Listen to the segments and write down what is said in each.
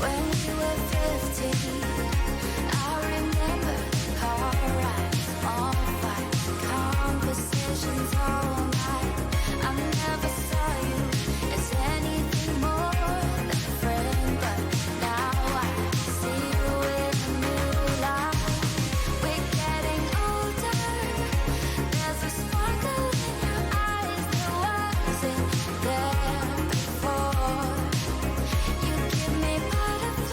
When we were 15, I remember car rides, small fights, conversations all night. I never saw you as anything more than a friend, but now I see you in a new light. We're getting older, there's a sparkle in your eyes that wasn't there before. You give me butterflies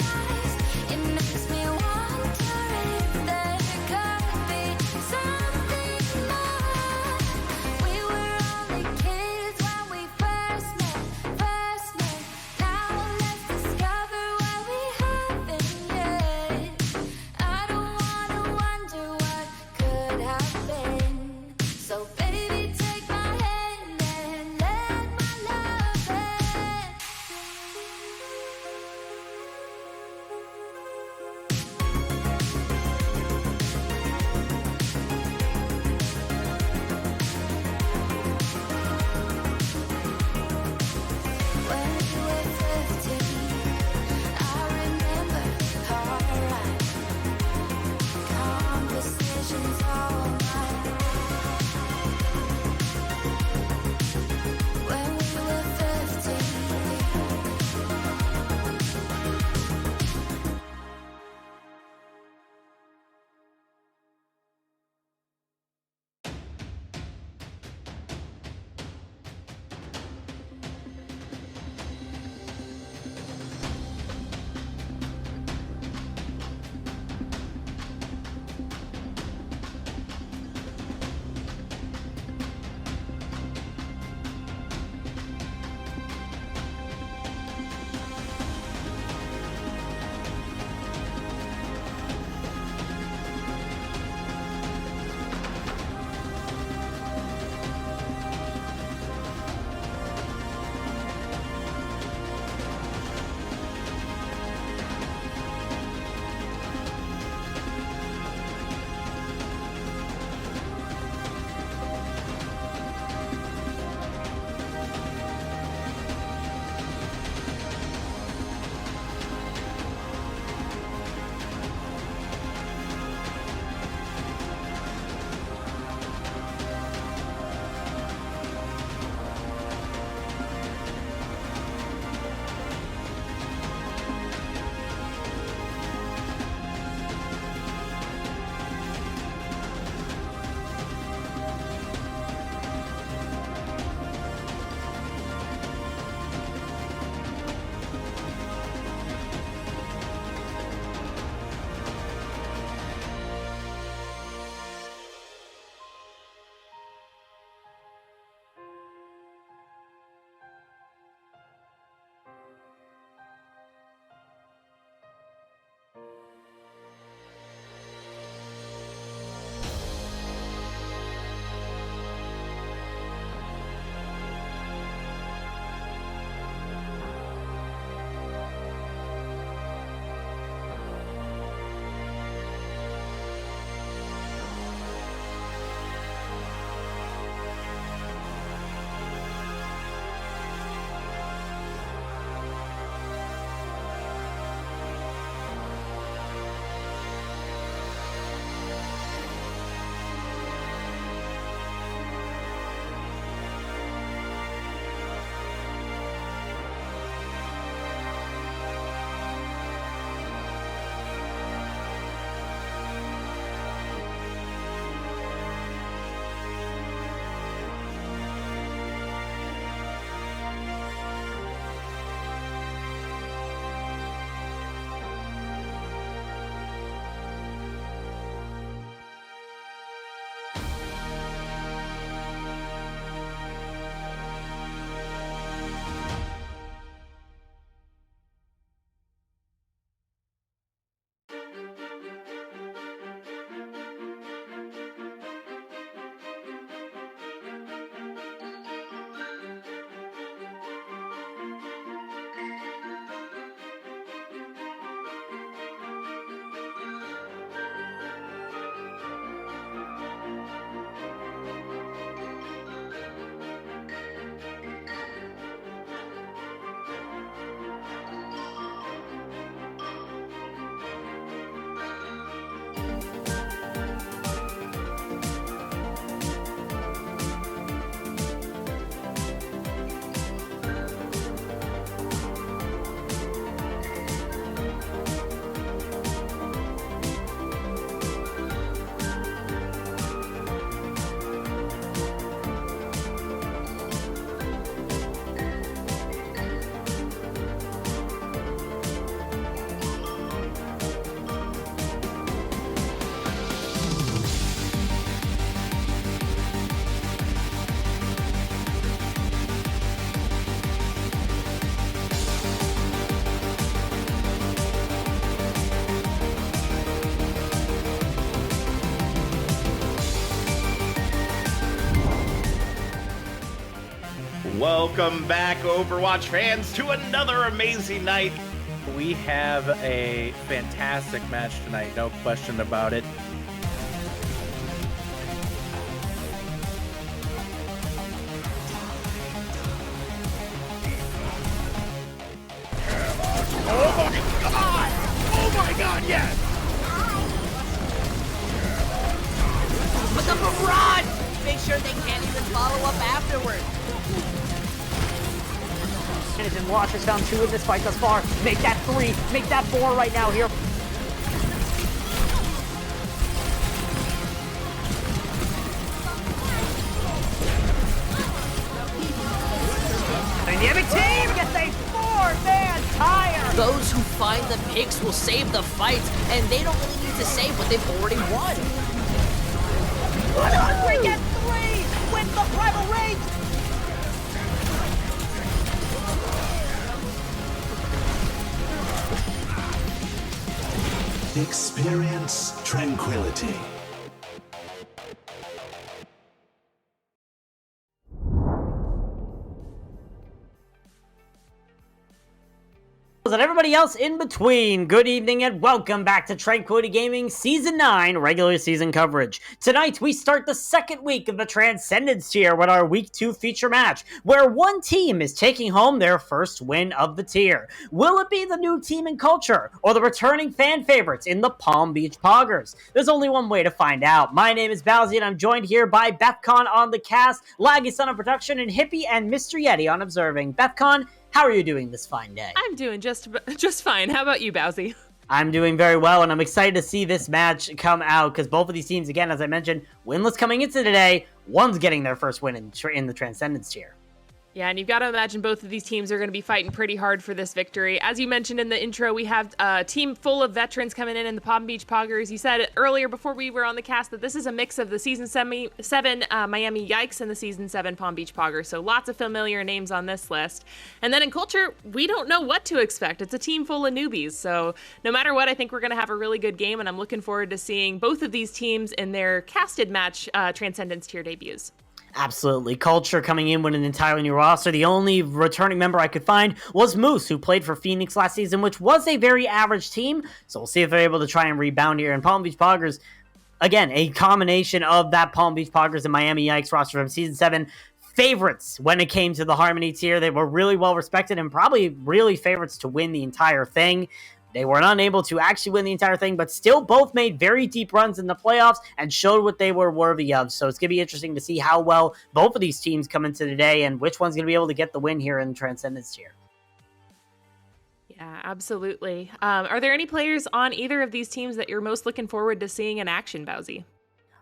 Welcome back, Overwatch fans, to another amazing night. We have a fantastic match tonight, no question about it. Oh my god, yes! But the barrage! Make sure they can't even follow up afterward. And Watchers found 2 in this fight thus far. Make that 3, make that 4 right now here. Dynamic team gets a 4-man tire. Those who find the picks will save the fights, and they don't really need to save what they've already won. 100 gets 3 with the primal rage. Experience tranquility. And everybody else in between, good evening and welcome back to Tranquility Gaming Season 9 regular season coverage. Tonight we start the second week of the Transcendence tier with our Week 2 feature match, where one team is taking home their first win of the tier. Will it be the new team in Kulture, or the returning fan favorites in the Palm Beach Poggers? There's only one way to find out. My name is Bowsy and I'm joined here by Bethcon on the cast, Laggy Son on production, and Hippie and Mr. Yeti on observing. Bethcon, how are you doing this fine day? I'm doing just fine. How about you, Bowsy? I'm doing very well, and I'm excited to see this match come out, because both of these teams, again, as I mentioned, winless coming into today. One's getting their first win in the Transcendence tier. Yeah, and you've got to imagine both of these teams are going to be fighting pretty hard for this victory. As you mentioned in the intro, we have a team full of veterans coming in the Palm Beach Poggers. You said it earlier before we were on the cast that this is a mix of the Season 7 Miami Yikes and the Season 7 Palm Beach Poggers, so lots of familiar names on this list. And then in Kulture, we don't know what to expect. It's a team full of newbies, so no matter what, I think we're going to have a really good game, and I'm looking forward to seeing both of these teams in their casted match Transcendence tier debuts. Absolutely. Kulture coming in with an entirely new roster. The only returning member I could find was Moose, who played for Phoenix last season, which was a very average team. So we'll see if they're able to try and rebound here. And Palm Beach Poggers, again, a combination of that Palm Beach Poggers and Miami Yikes roster from Season 7. Favorites when it came to the Harmony tier. They were really well respected and probably really favorites to win the entire thing. They were unable to actually win the entire thing, but still both made very deep runs in the playoffs and showed what they were worthy of. So it's going to be interesting to see how well both of these teams come into today and which one's going to be able to get the win here in Transcendence tier. Yeah, absolutely. Are there any players on either of these teams that you're most looking forward to seeing in action, Bowsy?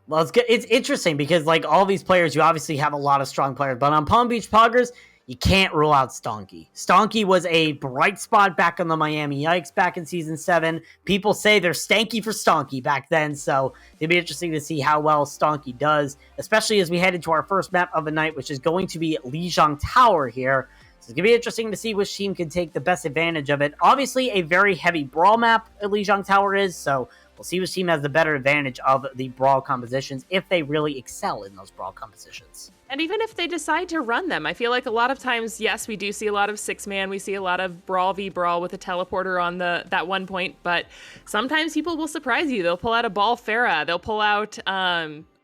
Well, it's interesting because, like, all these players, you obviously have a lot of strong players, but on Palm Beach Poggers, you can't rule out Stonky. Stonky was a bright spot back on the Miami Yikes back in Season 7. People say they're stanky for Stonky back then, so it'll be interesting to see how well Stonky does, especially as we head into our first map of the night, which is going to be Lijiang Tower here. So it's going to be interesting to see which team can take the best advantage of it. Obviously, a very heavy brawl map Lijiang Tower is, so we'll see which team has the better advantage of the brawl compositions if they really excel in those brawl compositions. And even if they decide to run them, I feel like a lot of times, yes, we do see a lot of 6-man. We see a lot of brawl v brawl with a teleporter on that one point. But sometimes people will surprise you. They'll pull out a ball Farah. They'll pull out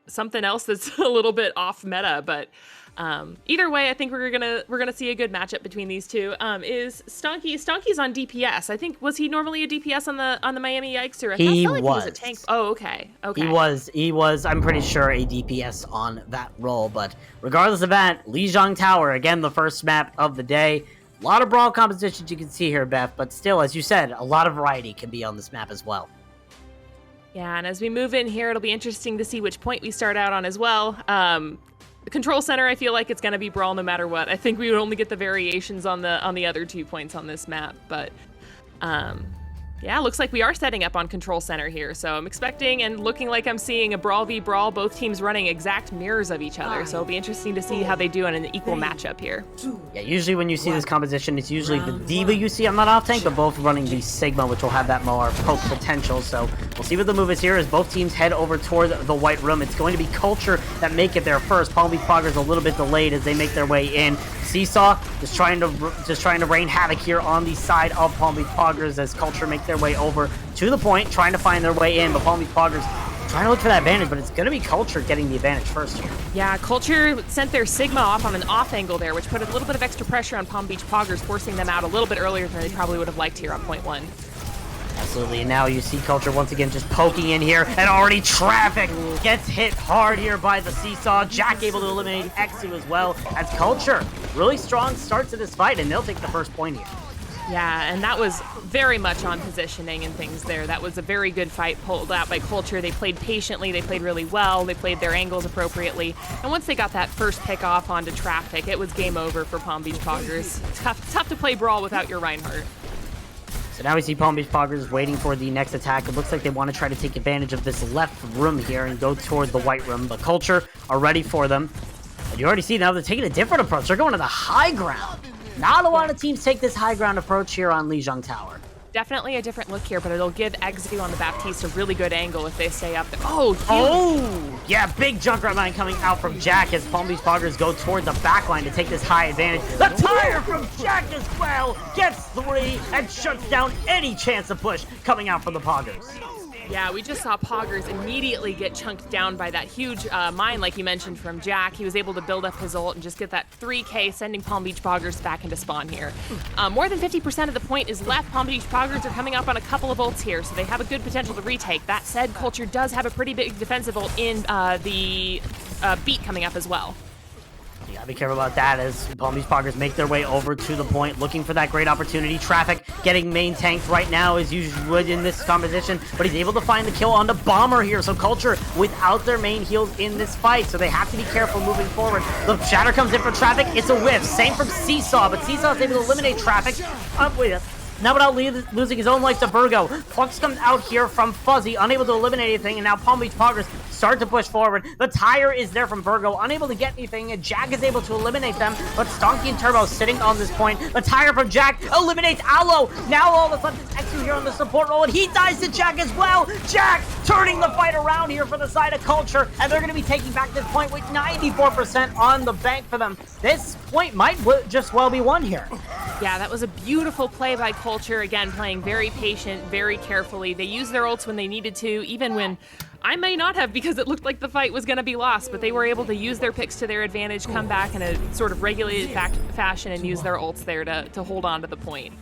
something else that's a little bit off meta. But either way, I think we're gonna see a good matchup between these two. Is Stonky's on DPS? I think, was he normally a DPS on the Miami Yikes, or He like was he was a tank? Oh, okay. He was. I'm pretty sure a DPS on that role. But regardless of that, Lijiang Tower again, the first map of the day. A lot of brawl compositions you can see here, Beth. But still, as you said, a lot of variety can be on this map as well. Yeah, and as we move in here, it'll be interesting to see which point we start out on as well. The control center, I feel like it's going to be brawl no matter what. I think we would only get the variations on the other 2 points on this map, but yeah, looks like we are setting up on control center here. So I'm expecting and looking like I'm seeing a brawl v brawl, both teams running exact mirrors of each other. So it'll be interesting to see how they do in an equal matchup here. Yeah, usually when you see this composition, it's usually the Diva you see on that off tank, but both running the Sigma, which will have that more poke potential. So we'll see what the move is here as both teams head over toward the white room. It's going to be Kulture that make it there first. Palm Beach Poggers a little bit delayed as they make their way in. Seesaw just trying to rain havoc here on the side of Palm Beach Poggers as Kulture make their way over to the point, trying to find their way in, but Palm Beach Poggers trying to look for that advantage, but it's going to be Kulture getting the advantage first here. Yeah, Kulture sent their Sigma off on an off angle there, which put a little bit of extra pressure on Palm Beach Poggers, forcing them out a little bit earlier than they probably would have liked here on point 1. Absolutely, and now you see Kulture once again just poking in here, and already Traffic gets hit hard here by the Seesaw. Jack able to eliminate Exu as well, as Kulture really strong start to this fight, and they'll take the first point here. Yeah, and that was very much on positioning and things there. That was a very good fight pulled out by Kulture. They played patiently, they played really well, they played their angles appropriately, and once they got that first pick off onto Traffic, it was game over for Palm Beach Poggers. Tough to play Brawl without your Reinhardt. So now we see Palm Beach Poggers waiting for the next attack. It looks like they want to try to take advantage of this left room here and go toward the white room, but Kulture are ready for them. And you already see now they're taking a different approach. They're going to the high ground. Not a lot of teams take this high ground approach here on Lijiang Tower. Definitely a different look here, but it'll give Exu on the Baptiste a really good angle if they stay up there. Oh, huge. Oh, yeah, big Junkrat line coming out from Jack as Palm Beach Poggers go toward the back line to take this high advantage. The tire from Jack as well gets 3 and shuts down any chance of push coming out from the Poggers. Yeah, we just saw Poggers immediately get chunked down by that huge mine, like you mentioned, from Jack. He was able to build up his ult and just get that 3K, sending Palm Beach Poggers back into spawn here. More than 50% of the point is left. Palm Beach Poggers are coming up on a couple of ults here, so they have a good potential to retake. That said, Kulture does have a pretty big defensive ult in the beat coming up as well. You gotta be careful about that as Palm Beach Poggers make their way over to the point, looking for that great opportunity. Traffic getting main tanked right now as usual would in this competition, but he's able to find the kill on the Bomber here. So Kulture without their main heals in this fight, so they have to be careful moving forward. The Shatter comes in for Traffic. It's a whiff. Same from Seesaw, but Seesaw is able to eliminate Traffic. Now without losing his own life to Virgo. Flux comes out here from Fuzzy, unable to eliminate anything, and now Palm Beach Poggers start to push forward. The tire is there from Virgo, unable to get anything, and Jack is able to eliminate them, but Stonky and Turbo sitting on this point. The tire from Jack eliminates Aloe. Now all of a sudden it's Exu here on the support role, and he dies to Jack as well. Jack turning the fight around here for the side of Kulture, and they're going to be taking back this point with 94% on the bank for them. This point might just well be won here. Yeah, that was a beautiful play by Kulture. Again, playing very patient, very carefully. They used their ults when they needed to, even when I may not have, because it looked like the fight was going to be lost, but they were able to use their picks to their advantage, come back in a sort of regulated fashion, and use their ults there to hold on to the point.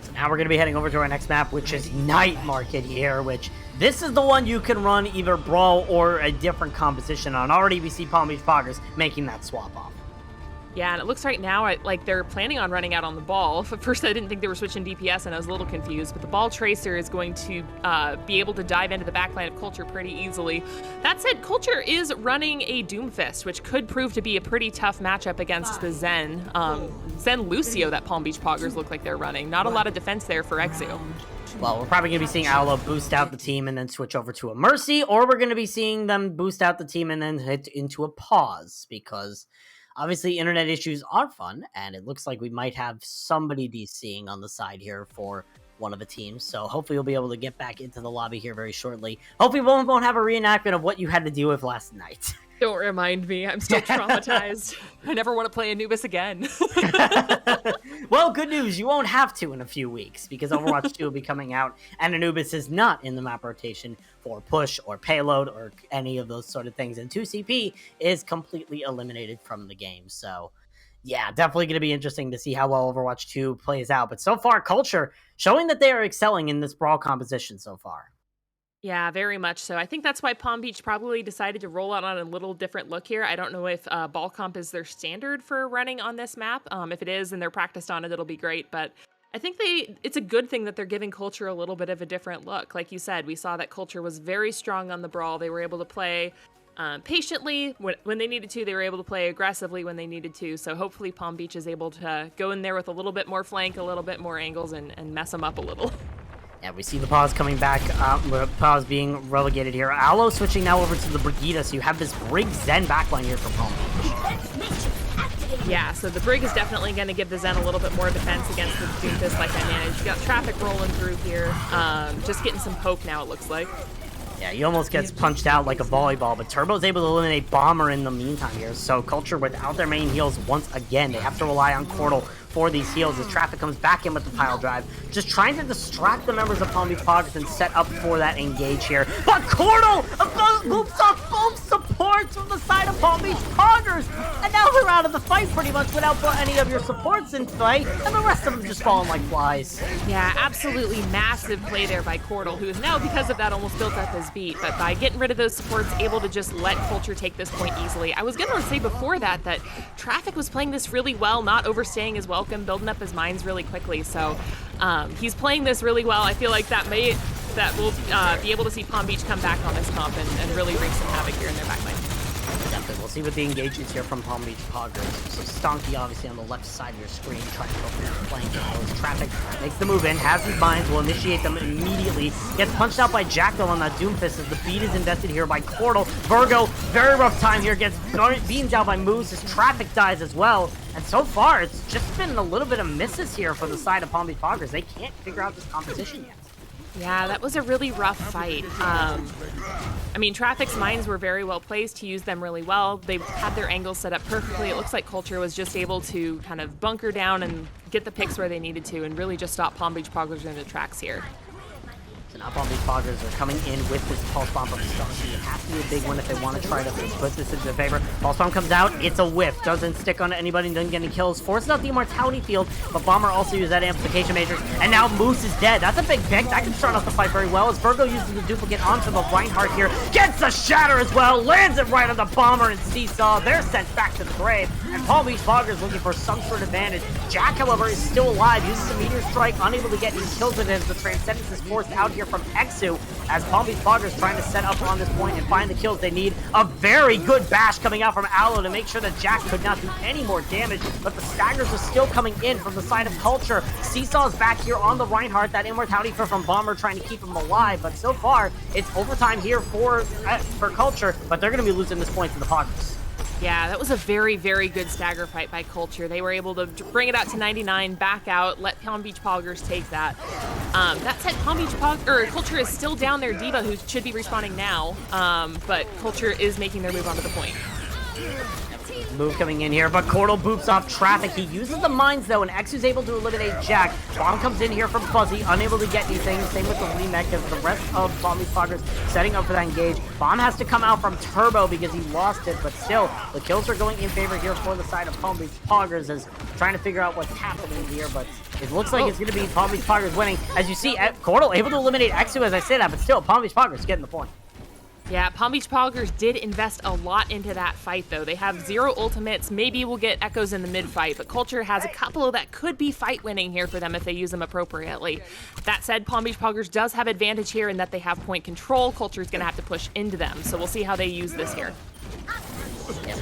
So now we're going to be heading over to our next map, which is Night Market here, which this is the one you can run either Brawl or a different composition on. Already we see Palm Beach Poggers making that swap off. Yeah, and it looks right now like they're planning on running out on the ball. At first, I didn't think they were switching DPS, and I was a little confused. But the ball tracer is going to be able to dive into the backline of Kulture pretty easily. That said, Kulture is running a Doomfist, which could prove to be a pretty tough matchup against the Zen Lucio that Palm Beach Poggers look like they're running. Not a lot of defense there for Exu. Well, we're probably going to be seeing Aloe boost out the team and then switch over to a Mercy, or we're going to be seeing them boost out the team and then hit into a pause, because obviously internet issues are fun, and it looks like we might have somebody DCing on the side here for one of the teams. So hopefully you'll be able to get back into the lobby here very shortly. Hopefully we won't have a reenactment of what you had to deal with last night. Don't remind me. I'm still traumatized. I never want to play Anubis again. Well, good news. You won't have to in a few weeks, because Overwatch 2 will be coming out, and Anubis is not in the map rotation for push or payload or any of those sort of things. And 2CP is completely eliminated from the game. So, yeah, definitely going to be interesting to see how well Overwatch 2 plays out. But so far, Kulture showing that they are excelling in this Brawl composition so far. Yeah, very much so. I think that's why Palm Beach probably decided to roll out on a little different look here. I don't know if ball comp is their standard for running on this map. If it is and they're practiced on it, it'll be great. But I think it's a good thing that they're giving Kulture a little bit of a different look. Like you said, we saw that Kulture was very strong on the Brawl. They were able to play patiently when they needed to. They were able to play aggressively when they needed to. So hopefully Palm Beach is able to go in there with a little bit more flank, a little bit more angles, and mess them up a little. Yeah, we see the pause coming back, pause being relegated here. Aloe switching now over to the Brigida, so you have this Brig Zen backline here for Palm Beach. Yeah, so the Brig is definitely going to give the Zen a little bit more defense against the Doomfist like I managed. You got Traffic rolling through here, just getting some poke now, it looks like. Yeah, he almost gets punched out like a volleyball, but Turbo's able to eliminate Bomber in the meantime here. So Kulture, without their main heals once again, they have to rely on Cordal for these heals as Traffic comes back in with the pile drive, just trying to distract the members of Palm Beach Poggers and set up for that engage here. But Cordal moves off both supports from the side of Palm Beach Poggers, and now they're out of the fight pretty much without any of your supports in play, and the rest of them just falling like flies. Yeah, absolutely massive play there by Cordal, who is now, because of that, almost built up his beat. But by getting rid of those supports, able to just let Kulture take this point easily. I was going to say before that Traffic was playing this really well, not overstaying his welcome, building up his mines really quickly. So he's playing this really well. I feel like that we'll be able to see Palm Beach come back on this comp and really wreak some havoc here in their backline. Definitely. We'll see what the engagements here from Palm Beach Poggers. So Stonky obviously on the left side of your screen trying to go for the flank. As Traffic makes the move in, has his mines, will initiate them immediately. Gets punched out by Jackal on that Doomfist as the beat is invested here by Cordal. Virgo, very rough time here, gets beamed out by Moose as Traffic dies as well. And so far, it's just been a little bit of misses here for the side of Palm Beach Poggers. They can't figure out this composition yet. Yeah, that was a really rough fight. I mean, Traffic's mines were very well placed. He used them really well. They had their angles set up perfectly. It looks like Kulture was just able to kind of bunker down and get the picks where they needed to and really just stop Palm Beach Poggers in the tracks here. So now Palm Beach Poggers are coming in with this Pulse Bomb from Stonky. It has to be a big one if they want to try to put this into their favor. Pulse Bomb comes out, it's a whiff. Doesn't stick on anybody, doesn't get any kills. Forces out the Immortality Field, but Bomber also used that Amplification Matrix. And now Moose is dead. That's a big pick. That can start off the fight very well as Virgo uses the duplicate onto the Reinhardt here. Gets the Shatter as well, lands it right on the Bomber and Seesaw. They're sent back to the grave. And Palm Beach Poggers looking for some sort of advantage. Jack, however, is still alive. Uses a Meteor Strike, unable to get any kills with it as the Transcendence is forced out here from Exu. As Palm Beach Poggers trying to set up on this point and find the kills they need. A very good bash coming out from Aloe to make sure that Jack could not do any more damage, but the staggers are still coming in from the side of Kulture. Seesaw is back here on the Reinhardt, that Immortality from Bomber trying to keep him alive, but so far, it's overtime here for Kulture, but they're going to be losing this point to the Poggers. Yeah, that was a very, very good stagger fight by Kulture. They were able to bring it out to 99, back out, let Palm Beach Poggers take that. That said, Kulture is still down their Diva, who should be respawning now, but Kulture is making their move onto the point. Move coming in here, but Cordal boops off Traffic. He uses the mines though, and Exu's able to eliminate Jack. Bomb comes in here from Fuzzy, unable to get anything. Same with the remake as the rest of Palm Beach Poggers setting up for that engage. Bomb has to come out from Turbo because he lost it, but still, the kills are going in favor here for the side of Palm Beach Poggers as trying to figure out what's happening here, but it looks like it's going to be Palm Beach Poggers winning. As you see, Cordal able to eliminate Exu as I say that, but still, Palm Beach Poggers getting the point. Yeah, Palm Beach Poggers did invest a lot into that fight, though. They have 0 ultimates. Maybe we'll get echoes in the mid-fight, but Kulture has a couple that could be fight-winning here for them if they use them appropriately. That said, Palm Beach Poggers does have advantage here in that they have point control. Kulture's going to have to push into them, so we'll see how they use this here. Yeah,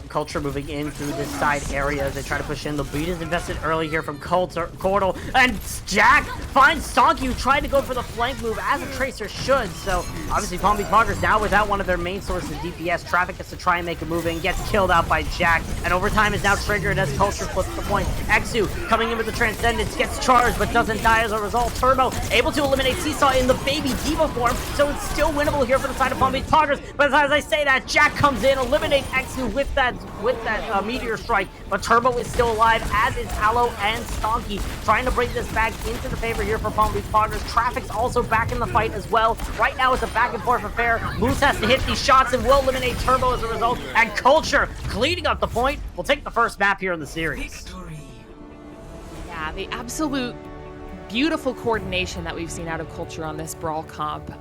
Kulture moving in through this side area as they try to push in. The beat is invested early here from Cordal, and Jack finds Stonky, who tried to go for the flank move as a Tracer should. So obviously Palm Beach Poggers now without one of their main sources of DPS. Traffic has to try and make a move and gets killed out by Jack. And overtime is now triggered as Kulture flips the point. Exu coming in with the Transcendence, gets charged but doesn't die as a result. Turbo able to eliminate Seesaw in the baby Diva form, so it's still winnable here for the side of Palm Beach Poggers. But as I say that, Jack comes in, eliminates Exu with that Meteor Strike, but Turbo is still alive, as is Aloe and Stonky, trying to bring this back into the favor here for Palm Beach Poggers. Traffic's also back in the fight as well. Right now it's a back and forth affair. Moose has to hit these shots and will eliminate Turbo as a result, and Kulture cleaning up the point will take the first map here in the series. Yeah, the absolute beautiful coordination that we've seen out of Kulture on this Brawl comp.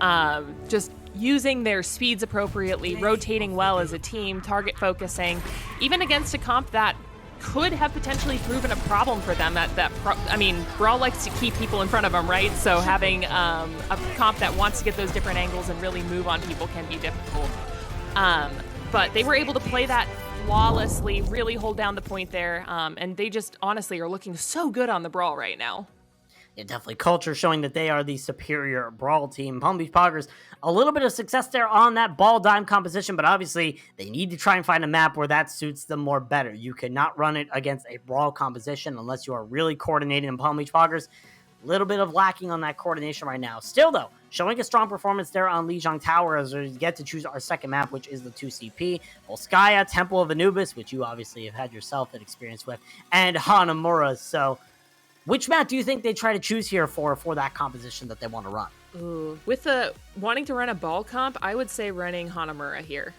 Just using their speeds appropriately, rotating well as a team, target focusing, even against a comp that could have potentially proven a problem for them. Brawl likes to keep people in front of them, right? So having a comp that wants to get those different angles and really move on people can be difficult. But they were able to play that flawlessly, really hold down the point there, and they just honestly are looking so good on the Brawl right now. Yeah, definitely. Kulture showing that they are the superior Brawl team. Palm Beach Poggers, a little bit of success there on that ball dime composition, but obviously they need to try and find a map where that suits them more better. You cannot run it against a Brawl composition unless you are really coordinated in Palm Beach Poggers. A little bit of lacking on that coordination right now. Still, though, showing a strong performance there on Lijiang Tower as we get to choose our second map, which is the 2CP. Volskaya, Temple of Anubis, which you obviously have had yourself an experience with, and Hanamura. So which map do you think they try to choose here for that composition that they want to run? Ooh, with the wanting to run a ball comp, I would say running Hanamura here.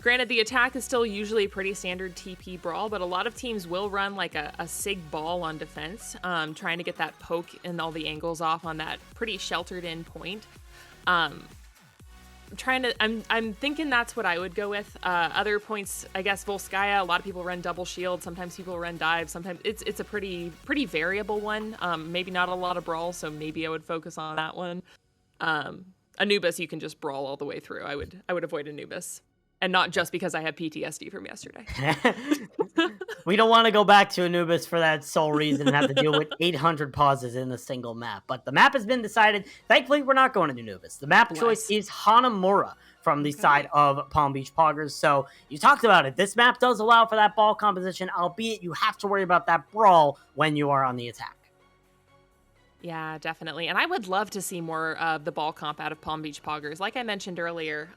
Granted, the attack is still usually a pretty standard TP brawl, but a lot of teams will run like a sig ball on defense, trying to get that poke and all the angles off on that pretty sheltered in point. I'm thinking that's what I would go with. Other points, I guess Volskaya, a lot of people run double shield, sometimes people run dive, sometimes it's a pretty variable one. Maybe not a lot of brawl, so maybe I would focus on that one. Anubis, you can just brawl all the way through. I would avoid Anubis. And not just because I have PTSD from yesterday. We don't want to go back to Anubis for that sole reason and have to deal with 800 pauses in a single map. But the map has been decided. Thankfully, we're not going to Anubis. The map choice is Hanamura from the side of Palm Beach Poggers. So you talked about it. This map does allow for that ball composition, albeit you have to worry about that brawl when you are on the attack. Yeah, definitely. And I would love to see more of the ball comp out of Palm Beach Poggers. Like I mentioned earlier,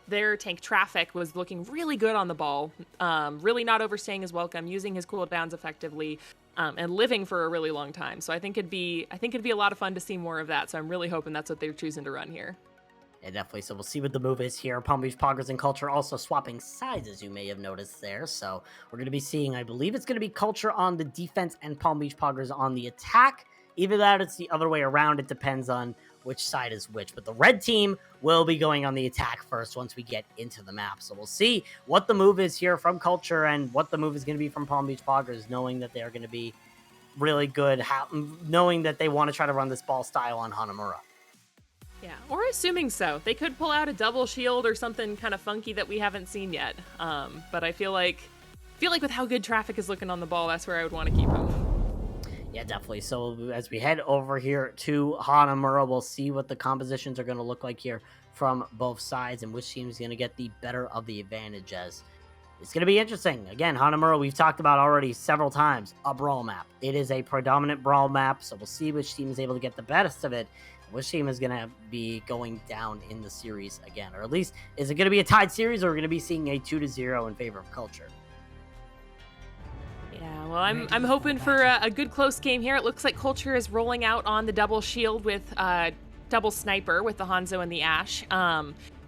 their tank Traffic was looking really good on the ball, really not overstaying his welcome, using his cooldowns effectively, and living for a really long time. So I think it'd be a lot of fun to see more of that. So I'm really hoping that's what they're choosing to run here. Yeah, definitely. So we'll see what the move is here. Palm Beach Poggers and Kulture also swapping sides, as you may have noticed there. So we're going to be seeing, I believe it's going to be Kulture on the defense and Palm Beach Poggers on the attack. Either that or it's the other way around. It depends on which side is which. But the red team will be going on the attack first once we get into the map. So we'll see what the move is here from Kulture and what the move is going to be from Palm Beach Poggers, knowing that they're going to be really good, knowing that they want to try to run this ball style on Hanamura. Yeah, or assuming so. They could pull out a double shield or something kind of funky that we haven't seen yet. But I feel like with how good Traffic is looking on the ball, that's where I would want to keep him. Yeah, definitely. So as we head over here to Hanamura, we'll see what the compositions are going to look like here from both sides and which team is going to get the better of the advantage, as it's going to be interesting. Again, Hanamura, we've talked about already several times, a brawl map. It is a predominant brawl map, so we'll see which team is able to get the best of it, and which team is going to be going down in the series again. Or at least, is it going to be a tied series, or are we going to be seeing a 2-0 in favor of Kulture? Yeah, well, I'm hoping for a good close game here. It looks like Kulture is rolling out on the double shield with double sniper with the Hanzo and the Ashe.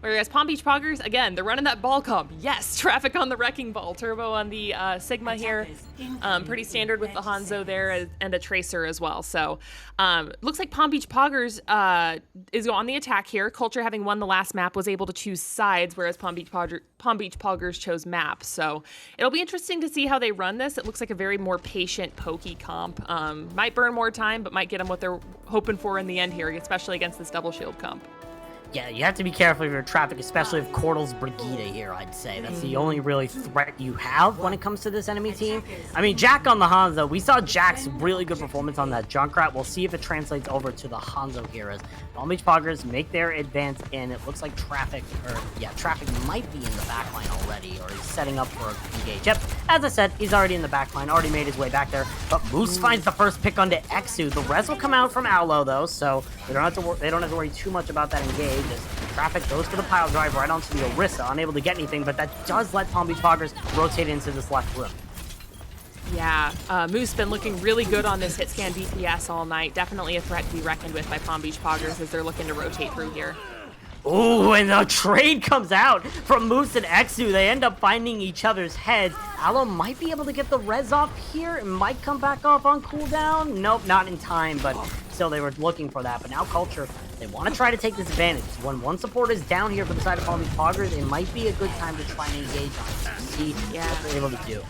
Whereas Palm Beach Poggers, again, they're running that ball comp. Yes, Traffic on the Wrecking Ball, Turbo on the Sigma here. Pretty standard with the Hanzo there and a Tracer as well. So looks like Palm Beach Poggers is on the attack here. Kulture, having won the last map, was able to choose sides, whereas Palm Beach Poggers chose maps. So it'll be interesting to see how they run this. It looks like a very more patient, pokey comp. Might burn more time, but might get them what they're hoping for in the end here, especially against this double shield comp. Yeah, you have to be careful of your Traffic, especially if Cordal's Brigida here, I'd say. That's the only really threat you have when it comes to this enemy team. I mean, Jack on the Hanzo, we saw Jack's really good performance on that Junkrat. We'll see if it translates over to the Hanzo here as Palm Beach Poggers make their advance in. It looks like Traffic might be in the backline already, or he's setting up for a engage. Yep, as I said, he's already in the backline, already made his way back there. But Moose finds the first pick onto Exu. The res will come out from Owlo, though, so they don't have to worry too much about that engage. As Traffic goes for the pile drive right onto the Orisa, unable to get anything, but that does let Palm Beach Poggers rotate into this left room. Yeah, Moose been looking really good on this hit scan DPS all night. Definitely a threat to be reckoned with by Palm Beach Poggers as they're looking to rotate through here. Ooh, and the trade comes out from Moose and Exu. They end up finding each other's heads. Aloe might be able to get the res off here. It might come back off on cooldown. Nope, not in time, but still they were looking for that. But now Kulture, they want to try to take this advantage. When one support is down here for the side of Palm Beach Poggers, it might be a good time to try and engage on it to see what they're able to do.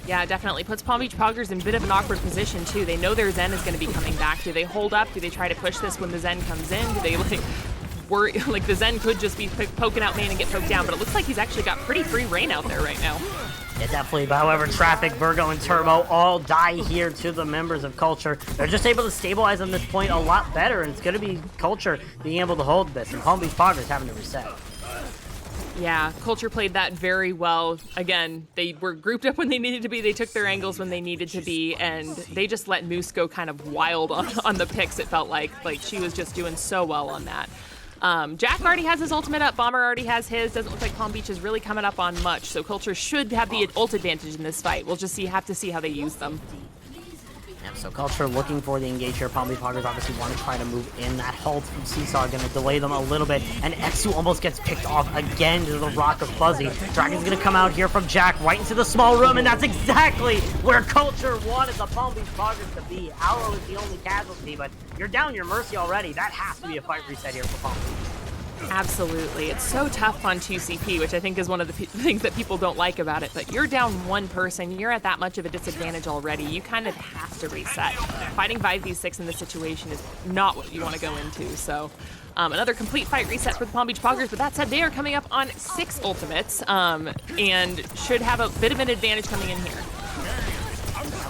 Yeah, definitely. Puts Palm Beach Poggers in a bit of an awkward position, too. They know their Zen is going to be coming back. Do they hold up? Do they try to push this when the Zen comes in? Do they, worry? Like, the Zen could just be poking out main and get poked down, but it looks like he's actually got pretty free reign out there right now. Yeah, definitely. But however, Traffic, Virgo, and Turbo all die here to the members of Kulture. They're just able to stabilize on this point a lot better, and it's going to be Kulture being able to hold this, and Palm Beach Poggers having to reset. Yeah, Kulture played that very well. Again, they were grouped up when they needed to be. They took their angles when they needed to be, and they just let Moose go kind of wild on the picks, it felt like. Like, she was just doing so well on that. Jack already has his ultimate up. Bomber already has his. Doesn't look like Palm Beach is really coming up on much, so Kulture should have the ult advantage in this fight. We'll just have to see how they use them. Yeah, so Kulture looking for the engage here. Palm Beach Poggers obviously want to try to move in. That halt from Seesaw going to delay them a little bit, and Exu almost gets picked off again to the Rock of Fuzzy. Dragon's going to come out here from Jack right into the small room, and that's exactly where Kulture wanted the Palm Beach Poggers to be. Arrow is the only casualty, but you're down your Mercy already. That has to be a fight reset here for Palm Beach. Absolutely. It's so tough on 2CP, which I think is one of the things that people don't like about it. But you're down one person. You're at that much of a disadvantage already. You kind of have to reset. Fighting 5v6 in this situation is not what you want to go into. So another complete fight reset for the Palm Beach Poggers. But that said, they are coming up on 6 ultimates and should have a bit of an advantage coming in here.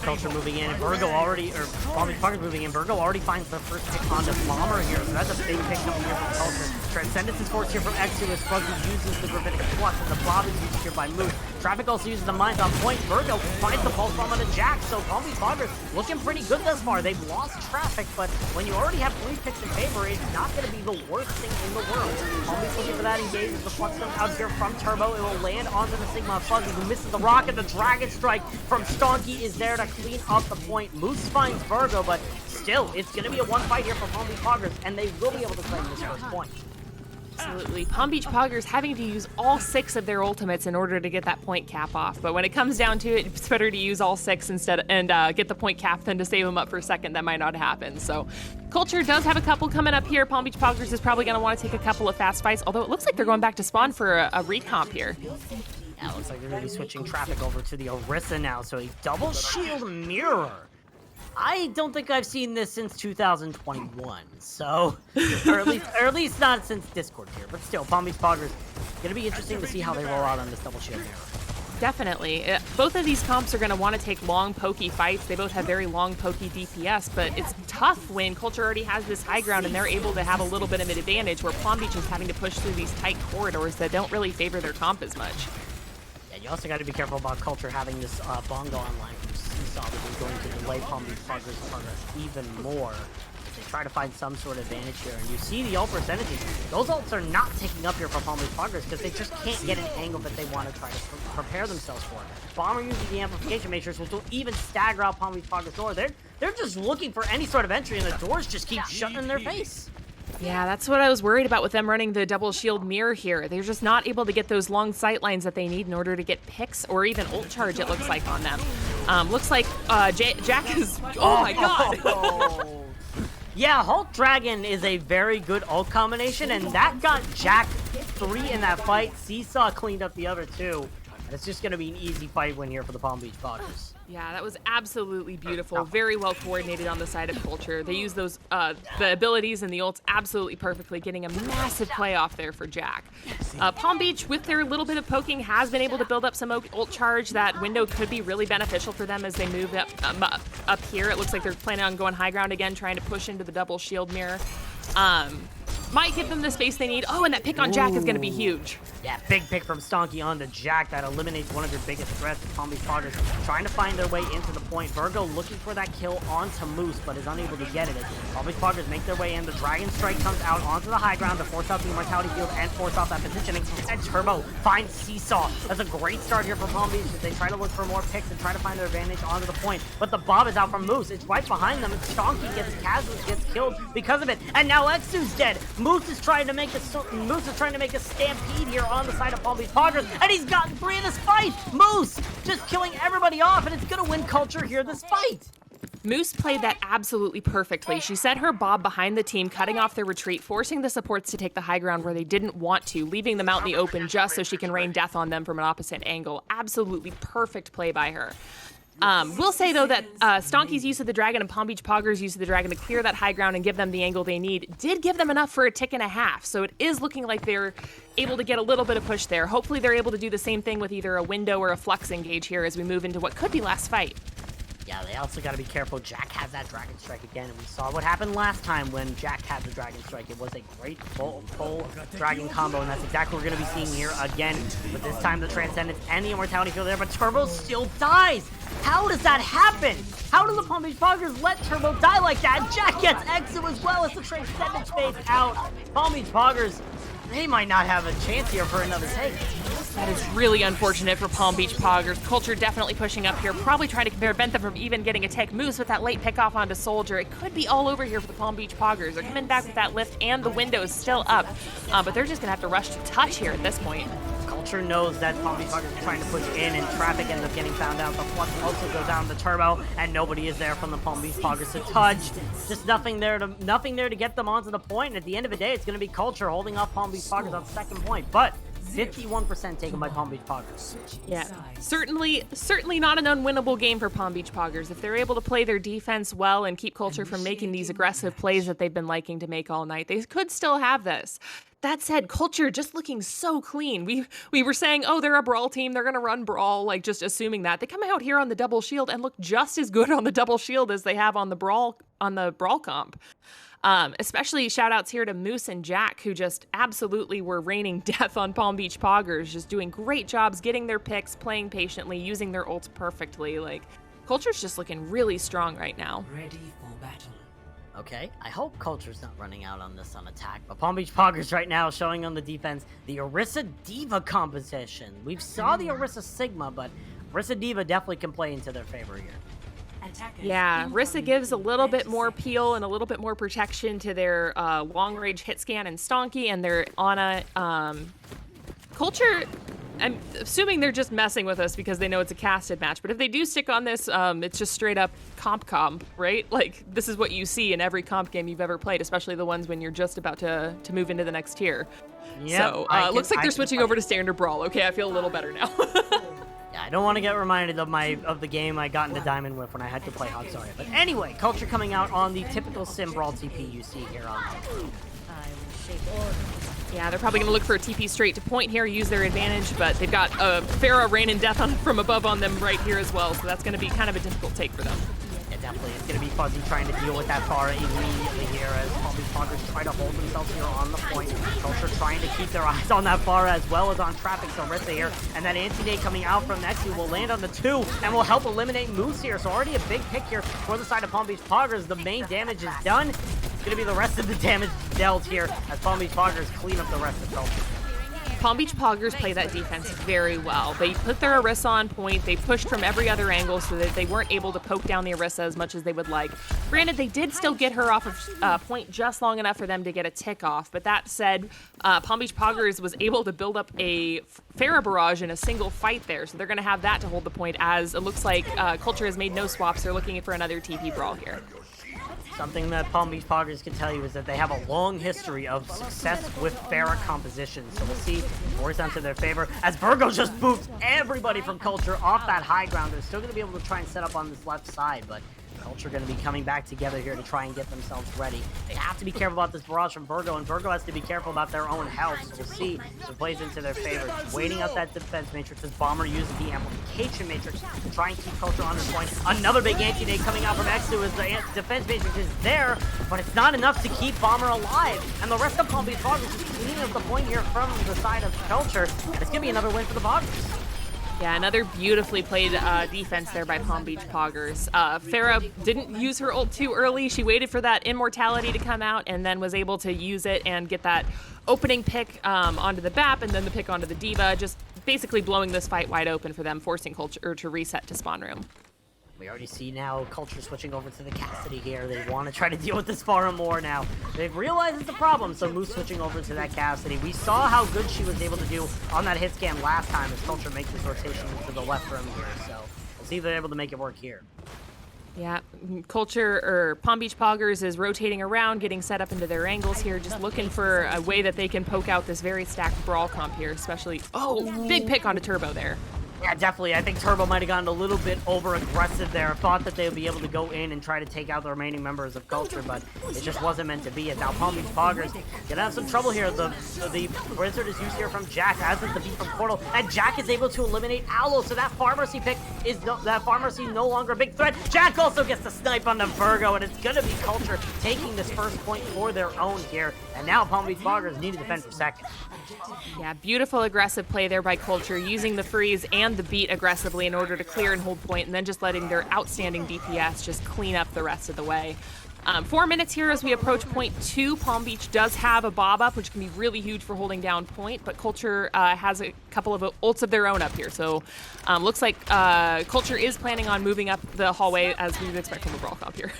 Kulture moving in, and Virgo already, or Palm Beach Poggers moving in. Virgo already finds the first pick on the Bomber here, so that's a big pick coming here from Kulture. Transcendence is forced here from Exu as Fuzzy uses the Gravitic Flux, and the Blob is used here by Moose. Traffic also uses the Mines on point. Virgo finds the Pulse Bomb on the Jack, so Palm Beach Poggers looking pretty good thus far. They've lost Traffic, but when you already have 3 picks in favor, it's not going to be the worst thing in the world. Palm Beach looking for that engage as the Flux comes out here from Turbo. It will land onto the Sigma of Fuzzy, who misses the rock, and the Dragon Strike from Stonky is there to clean up the point. Moose finds Virgo, but still, it's going to be a one fight here for Palm Beach Poggers, and they will be able to claim this first point. Absolutely. Palm Beach Poggers having to use all 6 of their ultimates in order to get that point cap off. But when it comes down to it, it's better to use all 6 instead and get the point cap than to save them up for a second. That might not happen. So Kulture does have a couple coming up here. Palm Beach Poggers is probably going to want to take a couple of fast fights, although it looks like they're going back to spawn for a recomp here. Yeah, it looks like they're going to be switching Traffic over to the Orisa now, so a double shield mirror. I don't think I've seen this since 2021, so, or at least not since Discord here, but still, Palm Beach Poggers, gonna be interesting to see how they roll out on this double shield mirror. Definitely. Both of these comps are going to want to take long, pokey fights. They both have very long, pokey DPS, but it's tough when Kulture already has this high ground and they're able to have a little bit of an advantage where Palm Beach is having to push through these tight corridors that don't really favor their comp as much. Yeah, you also got to be careful about Kulture having this bongo online from Seesaw, which is going to delay Palm Beach Poggers' progress even more. They try to find some sort of advantage here, and you see the ult percentages. Those ults are not ticking up here for Palm Beach Poggers because they just can't get an angle that they want to try to prepare themselves for. Bomber using the amplification matrix, which will even stagger out Palm Beach Poggers' door. They're just looking for any sort of entry, and the doors just keep shutting in their face. Yeah, that's what I was worried about with them running the double shield mirror here. They're just not able to get those long sight lines that they need in order to get picks or even ult charge, it looks like, on them. Looks like Jack is... Oh my god! Yeah, Hulk Dragon is a very good ult combination, and that got Jack 3 in that fight. Seesaw cleaned up the other 2. And it's just going to be an easy fight win here for the Palm Beach Poggers. Yeah, that was absolutely beautiful. Very well coordinated on the side of Kulture. They use those the abilities and the ults absolutely perfectly, getting a massive playoff there for Jack. Palm Beach, with their little bit of poking, has been able to build up some ult charge. That window could be really beneficial for them as they move up here. It looks like they're planning on going high ground again, trying to push into the double shield mirror. Might give them the space they need. Oh, and that pick on Jack is going to be huge. Yeah, big pick from Stonky on the Jack. That eliminates one of their biggest threats. The Palm Beach Poggers trying to find their way into the point. Virgo looking for that kill onto Moose, but is unable to get it. Palm Beach Poggers make their way in. The Dragon Strike comes out onto the high ground to force out the Immortality Field and force out that positioning. And Turbo finds Seesaw. That's a great start here for Palm Beach as they try to look for more picks and try to find their advantage onto the point. But the Bob is out from Moose. It's right behind them. And Stonky gets killed because of it. And now Exu's dead. Moose is trying to make a stampede here on the side of Palm Beach Poggers, and he's gotten 3 in this fight. Moose just killing everybody off, and it's gonna win Kulture here this fight. Moose played that absolutely perfectly. She set her Bob behind the team, cutting off their retreat, forcing the supports to take the high ground where they didn't want to, leaving them out in the open just so she can rain death on them from an opposite angle. Absolutely perfect play by her. We'll say, though, that Stonky's use of the Dragon and Palm Beach Poggers' use of the Dragon to clear that high ground and give them the angle they need did give them enough for a tick and a half. So it is looking like they're able to get a little bit of push there. Hopefully they're able to do the same thing with either a window or a flux engage here as we move into what could be last fight. Yeah, they also got to be careful. Jack has that Dragon Strike again, and we saw what happened last time when Jack had the Dragon Strike. It was a great full Dragon combo, and that's exactly what we're going to be seeing here again. But this time, the Transcendence and the Immortality Field there, but Turbo still dies. How does that happen? How do the Palm Beach Poggers let Turbo die like that? Jack gets Exo as well as the Transcendence fades out. Palm Beach Poggers, they might not have a chance here for another take. That is really unfortunate for Palm Beach Poggers. Kulture definitely pushing up here, probably trying to prevent them from even getting a take. Moose with that late pickoff onto Soldier. It could be all over here for the Palm Beach Poggers. They're coming back with that lift and the window is still up, but they're just going to have to rush to touch here at this point. Kulture knows that Palm Beach Poggers are trying to push in, and traffic ends up getting found out. The Flux also goes down the Turbo, and nobody is there from the Palm Beach Poggers to touch. Just nothing there to get them onto the point. And at the end of the day, it's going to be Kulture holding off Palm Beach Poggers on second point. But 51% taken by Palm Beach Poggers. Yeah, certainly not an unwinnable game for Palm Beach Poggers. If they're able to play their defense well and keep Kulture from making these aggressive plays that they've been liking to make all night, they could still have this. That said, Kulture just looking so clean. We were saying, oh, they're a brawl team, they're gonna run brawl, like just assuming that. They come out here on the double shield and look just as good on the double shield as they have on the brawl comp. Especially shout outs here to Moose and Jack, who just absolutely were raining death on Palm Beach Poggers, just doing great jobs, getting their picks, playing patiently, using their ults perfectly. Like, Kulture's just looking really strong right now. Ready for battle. Okay, I hope Kulture's not running out on this on attack, but Palm Beach Poggers right now showing on the defense the Orisa Diva composition. We saw the Orisa Sigma, but Orisa Diva definitely can play into their favor here. Yeah, Rissa gives a little bit more peel and a little bit more protection to their long-range hit scan and Stonky, and their Ana. Kulture, I'm assuming they're just messing with us because they know it's a casted match, but if they do stick on this, it's just straight up comp, right? Like, this is what you see in every comp game you've ever played, especially the ones when you're just about to move into the next tier. Yep, So, looks like they're switching over to Standard Brawl. Okay, I feel a little better now. Yeah, I don't want to get reminded of the game I got into Diamond with when I had to play Hog Zarya. But anyway, Kulture coming out on the typical Sim Brawl TP you see here on Yeah, they're probably going to look for a TP straight to point here, use their advantage, but they've got Pharah raining death from above on them right here as well, so that's going to be kind of a difficult take for them. Yeah, definitely. It's going to be Fuzzy trying to deal with that Pharah immediately here as Palm Beach Poggers try to hold themselves here on the point. Kulture trying to keep their eyes on that Pharah as well as on traffic. So Rissa here, and that anti-day coming out from Nexu will land on the 2 and will help eliminate Moose here. So already a big pick here for the side of Palm Beach Poggers. The main damage is done. It's going to be the rest of the damage dealt here as Palm Beach Poggers clean up the rest of Kulture. Palm Beach Poggers play that defense very well. They put their Orisa on point. They pushed from every other angle so that they weren't able to poke down the Orisa as much as they would like. Granted, they did still get her off of point just long enough for them to get a tick off. But that said, Palm Beach Poggers was able to build up a Pharah barrage in a single fight there. So they're going to have that to hold the point as it looks like Kulture has made no swaps. They're looking for another TP brawl here. Something that Palm Beach Poggers can tell you is that they have a long history of success with Pharah compositions. So we'll see if it works out to their favor. As Virgo just moved everybody from Kulture off that high ground. They're still going to be able to try and set up on this left side, but Kulture going to be coming back together here to try and get themselves ready. They have to be careful about this barrage from Virgo, and Virgo has to be careful about their own health. So we'll see if it plays into their favor. Just waiting out that defense matrix as Bomber uses the amplification matrix to try and keep Kulture on this point. Another big anti-day coming out from Exu as the defense matrix is there, but it's not enough to keep Bomber alive. And the rest of Palm Beach Poggers is cleaning up the point here from the side of Kulture, and it's going to be another win for the Poggers. Yeah, another beautifully played defense there by Palm Beach Poggers. Pharah didn't use her ult too early. She waited for that immortality to come out and then was able to use it and get that opening pick onto the BAP and then the pick onto the Diva, just basically blowing this fight wide open for them, forcing Kulture to reset to spawn room. We already see now Kulture switching over to the Cassidy here. They want to try to deal with this Pharah more now. They've realized it's a problem, so Moose switching over to that Cassidy. We saw how good she was able to do on that hit scan last time as Kulture makes this rotation to the left room here. So we'll see if they're able to make it work here. Yeah, Kulture, or Palm Beach Poggers is rotating around, getting set up into their angles here, just looking for a way that they can poke out this very stacked brawl comp here, especially... Oh, big pick onto Turbo there. Yeah, definitely. I think Turbo might have gotten a little bit over-aggressive there. Thought that they would be able to go in and try to take out the remaining members of Kulture, but it just wasn't meant to be. And now Palm Beach Poggers gonna have some trouble here. The Wizard is used here from Jack, as is the beat from Portal, and Jack is able to eliminate Aloe, so that Pharmacy pick that Pharmacy no longer a big threat. Jack also gets the snipe on the Virgo, and it's gonna be Kulture taking this first point for their own here. And now Palm Beach Poggers need to defend for second. Yeah, beautiful aggressive play there by Kulture, using the freeze and the beat aggressively in order to clear and hold point, and then just letting their outstanding DPS just clean up the rest of the way. 4 minutes here as we approach point 2. Palm Beach does have a bob up, which can be really huge for holding down point, but Kulture has a couple of ults of their own up here. So looks like Kulture is planning on moving up the hallway as we would expect from a Brawl Comp here.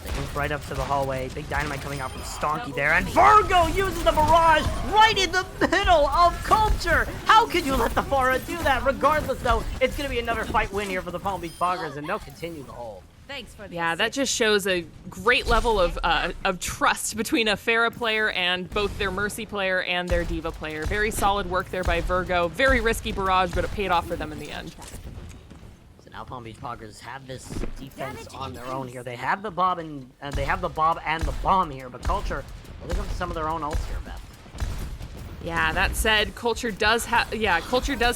They move right up to the hallway. Big dynamite coming out from Stonky there. And Virgo uses the barrage right in the middle of Kulture. How could you let the Pharah do that? Regardless, though, it's going to be another fight win here for the Palm Beach Poggers, and they'll continue the hold. Thanks for the Yeah, that just shows a great level of trust between a Pharah player and both their Mercy player and their Diva player. Very solid work there by Virgo. Very risky barrage, but it paid off for them in the end. So now Palm Beach Poggers have this defense on their own here. They have the Bob and the bomb here, but Kulture will look up to some of their own ults here, Beth. Yeah, that said, Kulture does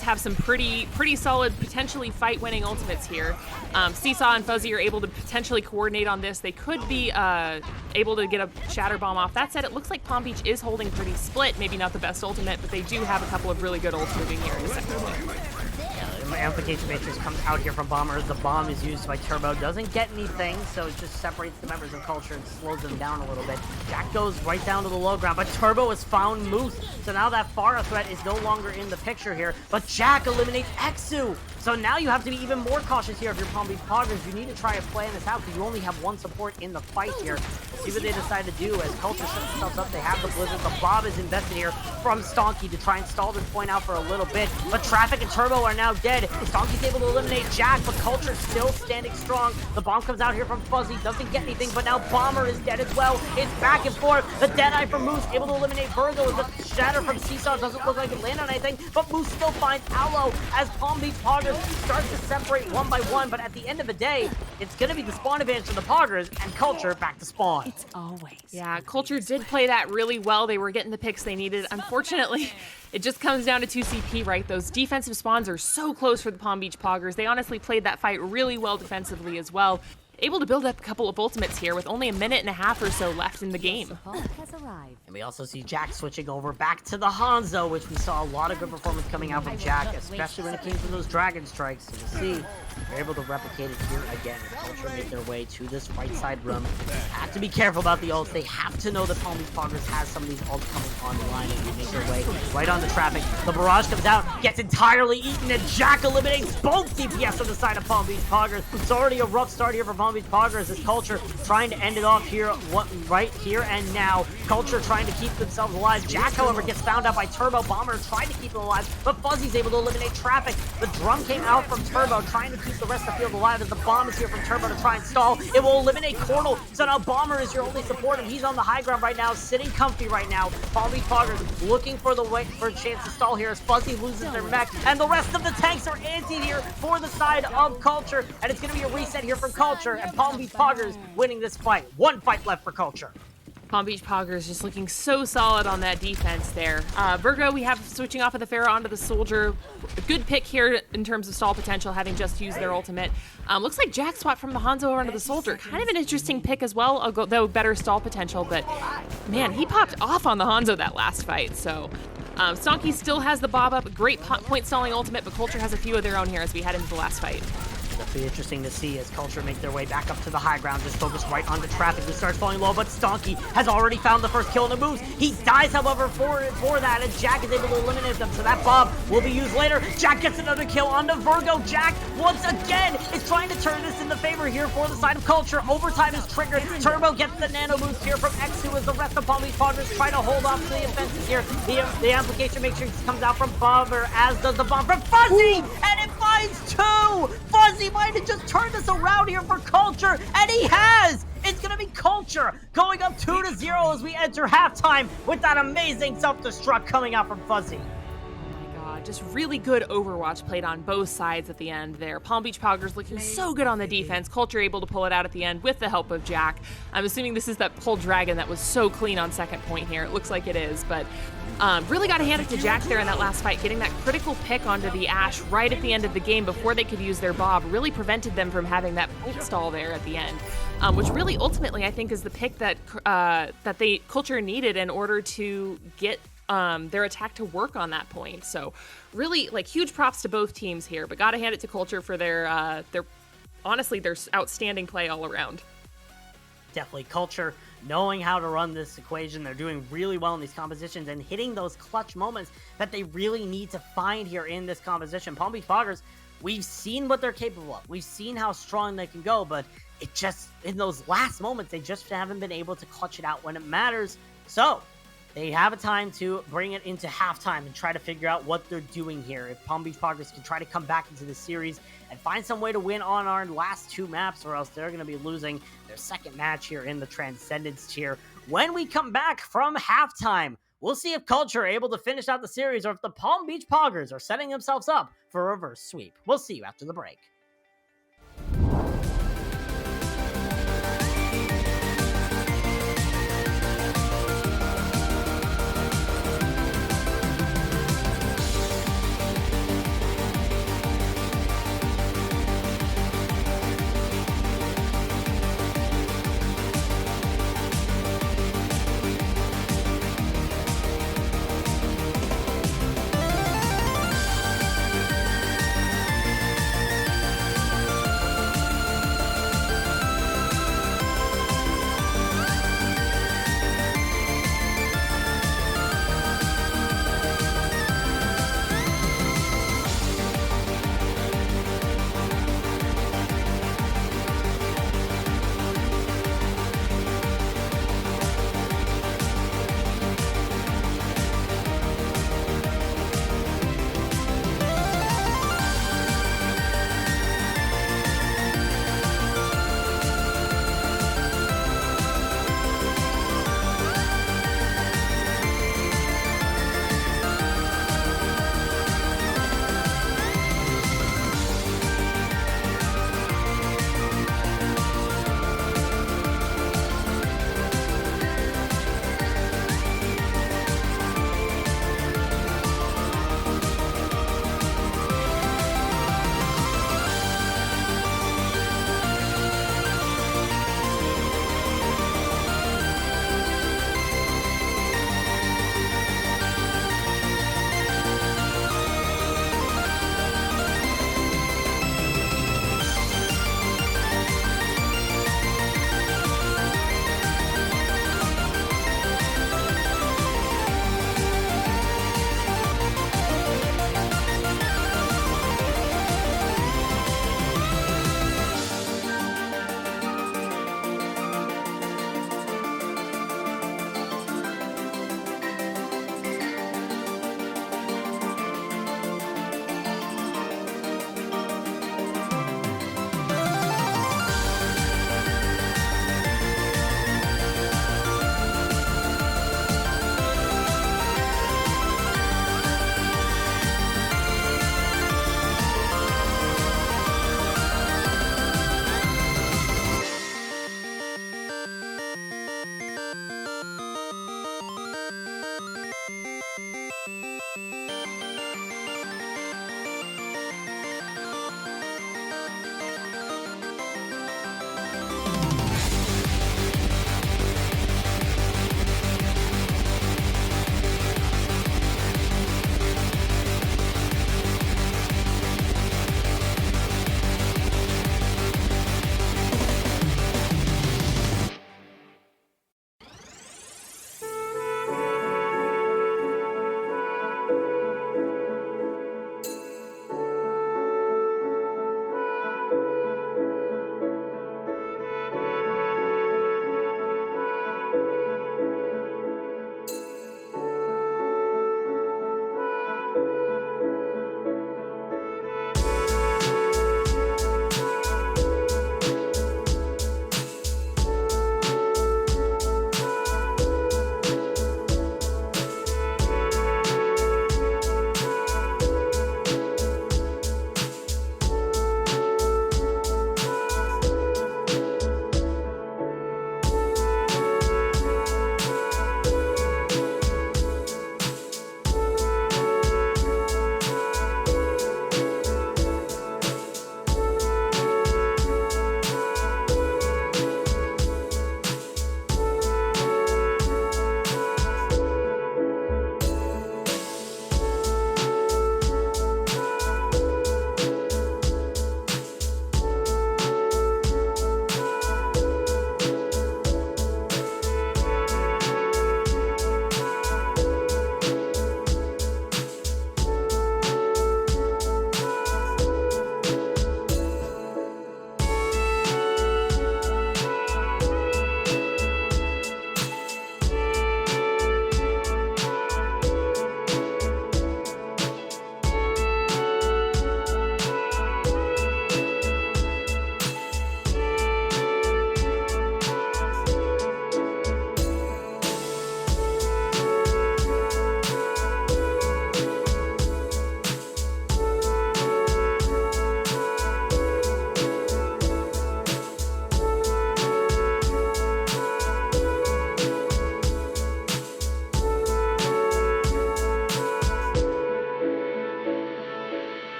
have some pretty solid, potentially fight-winning ultimates here. Seesaw and Fuzzy are able to potentially coordinate on this. They could be able to get a Shatter Bomb off. That said, it looks like Palm Beach is holding pretty split. Maybe not the best ultimate, but they do have a couple of really good ults moving here in a second. My Amplification Matrix comes out here from Bomber. The bomb is used by Turbo. Doesn't get anything, so it just separates the members of Kulture and slows them down a little bit. Jack goes right down to the low ground, but Turbo has found Moose. So now that Pharah threat is no longer in the picture here, but Jack eliminates Exu. So now you have to be even more cautious here if you're Palm Beach Poggers. You need to try and plan this out because you only have one support in the fight here. We'll see what they decide to do as Kulture sets themselves up. They have the Blizzard. The Bob is invested here from Stonky to try and stall this point out for a little bit. But Traffic and Turbo are now dead. Stonky's able to eliminate Jack, but Kulture's still standing strong. The bomb comes out here from Fuzzy. Doesn't get anything, but now Bomber is dead as well. It's back and forth. The Deadeye from Moose able to eliminate Virgo. The Shatter from Seesaw doesn't look like it landed on anything, but Moose still finds Aloe as Palm Beach Poggers starts to separate one by one. But at the end of the day, it's going to be the spawn advantage for the Poggers and Kulture back to spawn. It's always. Yeah, Kulture did play that really well. They were getting the picks they needed. Unfortunately, it just comes down to 2 CP, right? Those defensive spawns are so close for the Palm Beach Poggers. They honestly played that fight really well defensively as well. Able to build up a couple of ultimates here with only a minute and a half or so left in the game. And we also see Jack switching over back to the Hanzo, which we saw a lot of good performance coming out from Jack, especially when it came to those Dragon Strikes. So we'll see they're able to replicate it here again. Kulture make their way to this right side room. Have to be careful about the ults. They have to know that Palm Beach Poggers has some of these ults coming online and they make their way right on the Traffic. The barrage comes out, gets entirely eaten, and Jack eliminates both DPS on the side of Palm Beach Poggers. It's already a rough start here for Palm Beach Poggers as Kulture trying to end it off here, right here and now. Kulture trying to keep themselves alive. Jack, however, gets found out by Turbo. Bomber trying to keep him alive, but Fuzzy's able to eliminate Traffic. The drum came out from Turbo, trying to keep the rest of the field alive as the bomb is here from Turbo to try and stall. It will eliminate Cornel, so now Bomber is your only support, and he's on the high ground right now, sitting comfy right now. Palm Beach Poggers looking for a chance to stall here as Fuzzy loses their mech, and the rest of the tanks are anti here for the side of Kulture, and it's going to be a reset here from Kulture, and Palm Beach Poggers winning this fight. One fight left for Kulture. Palm Beach Poggers just looking so solid on that defense there. Virgo, we have switching off of the Pharah onto the Soldier. A good pick here in terms of stall potential, having just used their ultimate. Looks like Jack swapped from the Hanzo over onto the Soldier. Kind of an interesting pick as well, though better stall potential, but man, he popped off on the Hanzo that last fight, so... Stonky still has the Bob up, great point stalling ultimate, but Kulture has a few of their own here as we head into the last fight. That'll be interesting to see as Kulture make their way back up to the high ground, just focused right onto Traffic, who starts falling low, but Stonky has already found the first kill in the moves. He dies, however, for that, and Jack is able to eliminate them, so that Bob will be used later. Jack gets another kill onto Virgo. Jack, once again, is trying to turn this in the favor here for the side of Kulture. Overtime is triggered. Turbo gets the nano boost here from Exu as the rest of Palm Beach Poggers try to hold off the offenses here. The Amplification Matrix comes out from Bomber, as does the bomb from Fuzzy, and it finds 2! Fuzzy might have just turned this around here for Kulture, and he has! It's gonna be Kulture going up 2-0 as we enter halftime with that amazing self-destruct coming out from Fuzzy. Oh my god, just really good Overwatch played on both sides at the end there. Palm Beach Poggers looking so good on the defense. Kulture able to pull it out at the end with the help of Jack. I'm assuming this is that whole dragon that was so clean on second point here. It looks like it is, but really got to hand it to Jack there in that last fight. Getting that critical pick onto the Ashe right at the end of the game before they could use their Bob really prevented them from having that point stall there at the end, which really ultimately I think is the pick that Kulture needed in order to get their attack to work on that point. So really, like, huge props to both teams here, but gotta hand it to Kulture for their honestly their outstanding play all around. Definitely Kulture knowing how to run this equation. They're doing really well in these compositions and hitting those clutch moments that they really need to find here in this composition. Palm Beach Poggers, we've seen what they're capable of. We've seen how strong they can go, but it just, in those last moments, they just haven't been able to clutch it out when it matters. So they have a time to bring it into halftime and try to figure out what they're doing here. If Palm Beach Poggers can try to come back into the series and find some way to win on our last two maps, or else they're going to be losing their second match here in the Transcendence tier. When we come back from halftime, we'll see if Kulture are able to finish out the series or if the Palm Beach Poggers are setting themselves up for a reverse sweep. We'll see you after the break.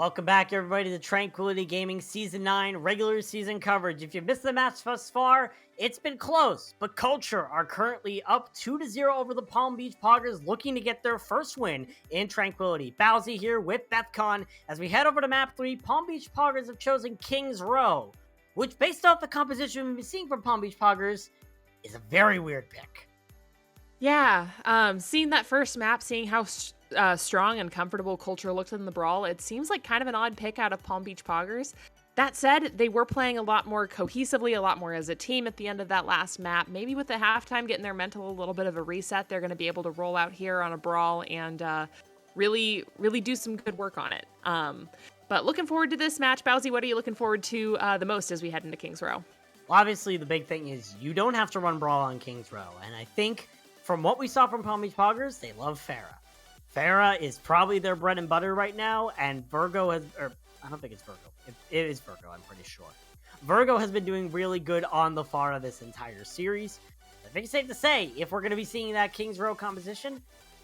Welcome back, everybody, to Tranquility Gaming Season 9 regular season coverage. If you missed the match thus far, it's been close, but Kulture are currently up 2-0 over the Palm Beach Poggers, looking to get their first win in Tranquility. Bowsy here with Bethcon. As we head over to Map 3, Palm Beach Poggers have chosen Kings Row, which, based off the composition we've been seeing from Palm Beach Poggers, is a very weird pick. Yeah, seeing that first map, seeing how strong and comfortable Kulture looked in the brawl, it seems like kind of an odd pick out of Palm Beach Poggers. That said, they were playing a lot more cohesively, a lot more as a team at the end of that last map. Maybe with the halftime getting their mental a little bit of a reset, they're going to be able to roll out here on a brawl and really do some good work on it. But looking forward to this match. Bowsy, what are you looking forward to the most as we head into Kings Row? Well, obviously, the big thing is you don't have to run brawl on Kings Row, and I think from what we saw from Palm Beach Poggers, they love Farah. Farah is probably their bread and butter right now, and Virgo has, or I don't think it's Virgo. It is Virgo, I'm pretty sure. Virgo has been doing really good on the Farah this entire series. I think it's safe to say, if we're going to be seeing that Kings Row composition,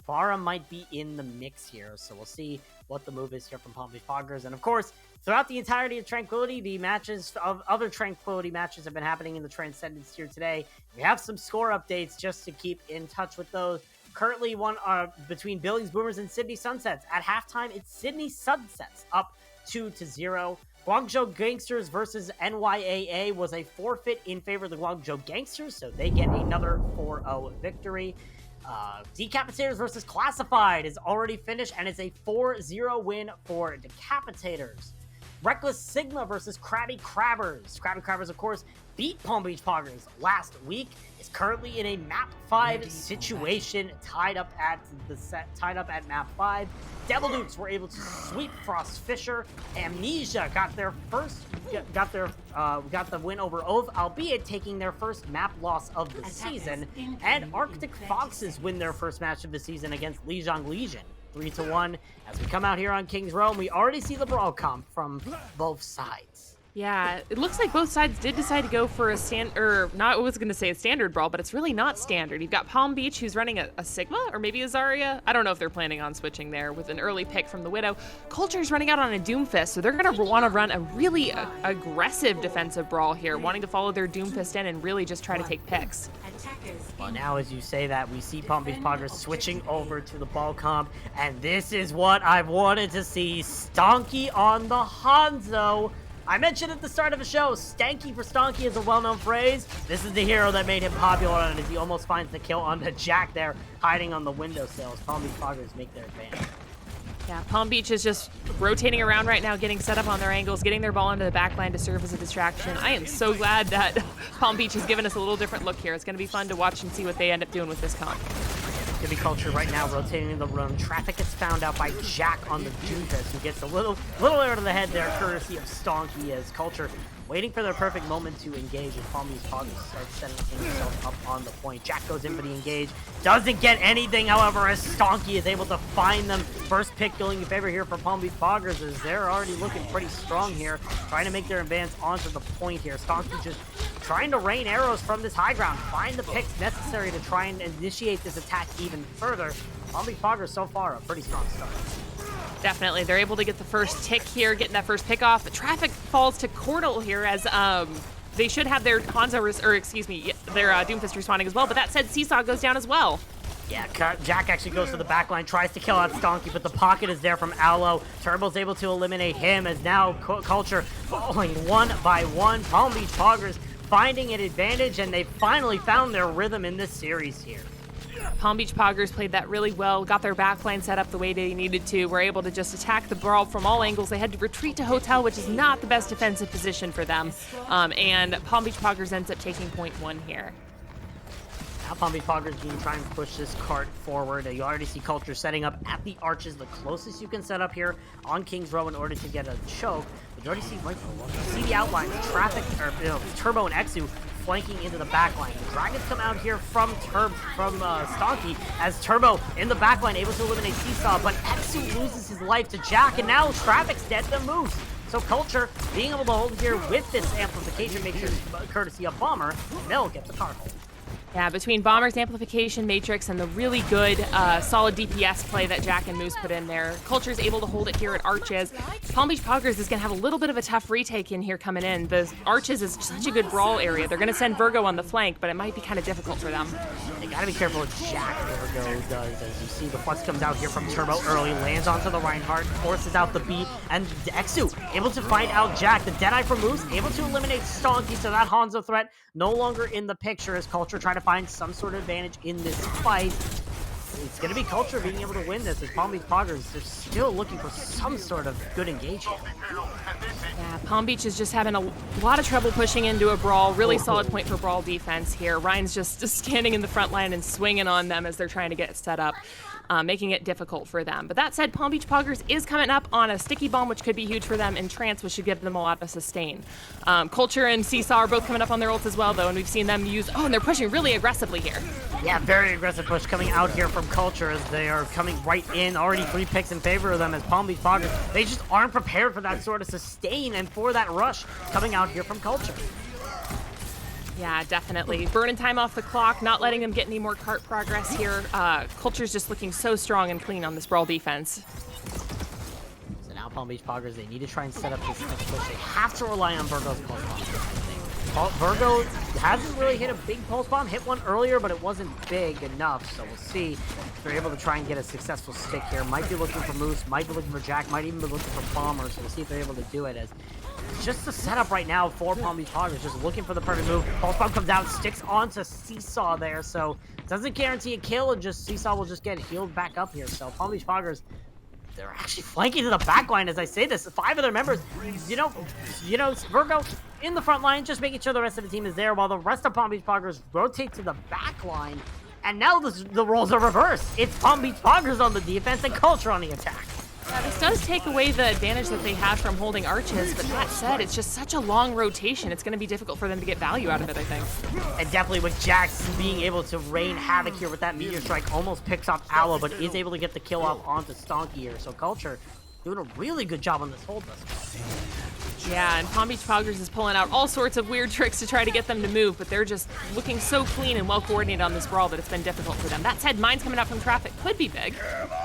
Farah might be in the mix here, so we'll see what the move is here from Palm Beach Poggers. And of course, throughout the entirety of Tranquility, the matches of other Tranquility matches have been happening in the Transcendence here today. We have some score updates just to keep in touch with those. Currently, one between Billings Boomers and Sydney Sunsets. At halftime, it's Sydney Sunsets up 2-0. Guangzhou Gangsters versus NYAA was a forfeit in favor of the Guangzhou Gangsters, so they get another 4-0 victory. Decapitators versus Classified is already finished, and it's a 4-0 win for Decapitators. Reckless Sigma versus Krabby Crabbers. Krabby Crabbers, of course, beat Palm Beach Poggers last week. Is currently in a Map 5 situation, tied up at Map 5. Devil Dukes were able to sweep Frost Fisher. Amnesia got the win over Oath, albeit taking their first map loss of the season. And Arctic Foxes win their first match of the season against Lijiang Legion. 3-1 as we come out here on Kings Row, and we already see the brawl comp from both sides. Yeah, it looks like both sides did decide to go for a I was going to say a standard brawl, but it's really not standard. You've got Palm Beach, who's running a Sigma, or maybe a Zarya. I don't know if they're planning on switching there with an early pick from the Widow. Kulture's running out on a Doomfist, so they're going to want to run a really aggressive defensive brawl here, wanting to follow their Doomfist in and really just try to take picks. Well, now as you say that, we see Palm Beach Poggers switching over to the ball comp, and this is what I've wanted to see. Stonky on the Hanzo. I mentioned at the start of the show, stanky for Stonky is a well-known phrase. This is the hero that made him popular, and as he almost finds the kill on the Jack there, hiding on the windowsills. Palm Beach Poggers make their advance. Yeah, Palm Beach is just rotating around right now, getting set up on their angles, getting their ball into the backline to serve as a distraction. I am so glad that Palm Beach has given us a little different look here. It's going to be fun to watch and see what they end up doing with this comp. It's going to be Kulture right now rotating in the room. Traffic gets found out by Jack on the Doomfist, who gets a little air to the head there, courtesy of Stonky, as Kulture waiting for their perfect moment to engage, and Palm Beach Poggers starts setting himself up on the point. Jack goes in for the engage, doesn't get anything, however, as Stonky is able to find them. First pick going in favor here for Palm Beach Poggers, as they're already looking pretty strong here, trying to make their advance onto the point here. Stonky just trying to rain arrows from this high ground, find the picks necessary to try and initiate this attack even further. Palm Beach Poggers so far a pretty strong start. Definitely. They're able to get the first tick here, getting that first pick off. The traffic falls to Cordal here as they should have their their Doomfist respawning as well. But that said, Seesaw goes down as well. Yeah, Jack actually goes to the backline, tries to kill out Stonky, but the pocket is there from Aloe. Turbo's able to eliminate him as now Kulture falling one by one. Palm Beach Poggers finding an advantage, and they finally found their rhythm in this series here. Palm Beach Poggers played that really well, got their backline set up the way they needed to, were able to just attack the brawl from all angles. They had to retreat to Hotel, which is not the best defensive position for them, and Palm Beach Poggers ends up taking point one here. Now Palm Beach Poggers can try and push this cart forward. You already see Kulture setting up at the arches, the closest you can set up here on Kings Row in order to get a choke. But you already see the outlines, traffic, Turbo and Exu flanking into the backline. The Dragons come out here from Stonky as Turbo in the backline able to eliminate Seesaw, but Exu loses his life to Jack, and now Traffic's dead to Moose. So Kulture being able to hold here with this amplification makes sure courtesy of Bomber, Mill gets a car hold. Yeah, between Bomber's amplification matrix and the really good, solid DPS play that Jack and Moose put in there, Kulture's able to hold it here at Arches. Palm Beach Poggers is going to have a little bit of a tough retake in here coming in. The Arches is such a good brawl area. They're going to send Virgo on the flank, but it might be kind of difficult for them. They gotta be careful what Jack Virgo does. As you see, the Flux comes out here from Turbo early, lands onto the Reinhardt, forces out the beat, and Exu able to find out Jack. The Deadeye from Moose able to eliminate Stonky, so that Hanzo threat no longer in the picture as Kulture trying to find some sort of advantage in this fight. It's going to be Kulture being able to win this as Palm Beach Poggers, they're still looking for some sort of good engagement. Yeah, Palm Beach is just having a lot of trouble pushing into a brawl. Really solid point for brawl defense here. Ryan's just standing in the front line and swinging on them as they're trying to get set up. Making it difficult for them. But that said, Palm Beach Poggers is coming up on a sticky bomb, which could be huge for them, and Trance, which should give them a lot of sustain. Kulture and Seesaw are both coming up on their ults as well, though, and we've seen them use... Oh, and they're pushing really aggressively here. Yeah, very aggressive push coming out here from Kulture as they are coming right in. Already 3 picks in favor of them as Palm Beach Poggers, they just aren't prepared for that sort of sustain and for that rush coming out here from Kulture. Yeah, definitely. Burning time off the clock, not letting them get any more cart progress here. Kulture's just looking so strong and clean on this brawl defense. So now Palm Beach Poggers, they need to try and set up this next push. They have to rely on Virgo's pulse bomb. Virgo hasn't really hit a big pulse bomb. Hit one earlier, but it wasn't big enough. So we'll see if they're able to try and get a successful stick here. Might be looking for Moose, might be looking for Jack, might even be looking for Bomber. So we'll see if they're able to do it as just the setup right now for Palm Beach Poggers, just looking for the perfect move. Pulse Bomb comes out, sticks onto Seesaw there, so doesn't guarantee a kill, and just Seesaw will just get healed back up here. So Palm Beach Poggers, they're actually flanking to the back line as I say this. 5 of their members, you know, Virgo in the front line, just making sure the rest of the team is there, while the rest of Palm Beach Poggers rotate to the back line. And now the roles are reversed. It's Palm Beach Poggers on the defense and Kulture on the attack. Yeah, this does take away the advantage that they have from holding Arches, but that said, it's just such a long rotation. It's going to be difficult for them to get value out of it, I think. And definitely with Jax being able to rain havoc here with that Meteor Strike, almost picks off Aloe, but is able to get the kill off onto Stonky here. So Kulture doing a really good job on this hold thus far. Yeah, and Palm Beach Poggers is pulling out all sorts of weird tricks to try to get them to move, but they're just looking so clean and well-coordinated on this brawl that it's been difficult for them. That said, mines coming up from traffic could be big.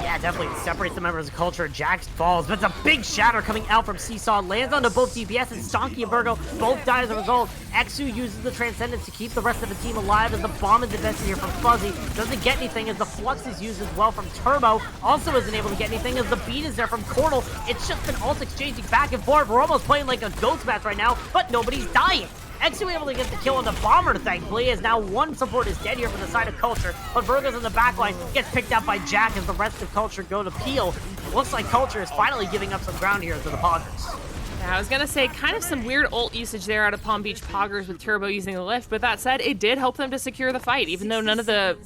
Yeah, definitely separates the members of Kulture. Jax falls, but it's a big shatter coming out from Seesaw. Lands onto both DPS, and Stonky and Virgo both die as a result. Exu uses the Transcendence to keep the rest of the team alive as the bomb is invested here from Fuzzy. Doesn't get anything as the Flux is used as well from Turbo. Also isn't able to get anything as the beat is there from Cordal. It's just been ult exchanging back and forth. We're almost playing like a ghost match right now, but nobody's dying. Exu able to get the kill on the Bomber, thankfully, as now one support is dead here for the side of Kulture, but Virgo's in the backline, gets picked out by Jack as the rest of Kulture go to peel. Looks like Kulture is finally giving up some ground here to the Poggers. Yeah, I was going to say, kind of some weird ult usage there out of Palm Beach Poggers with Turbo using the lift, but that said, it did help them to secure the fight. Even though none of the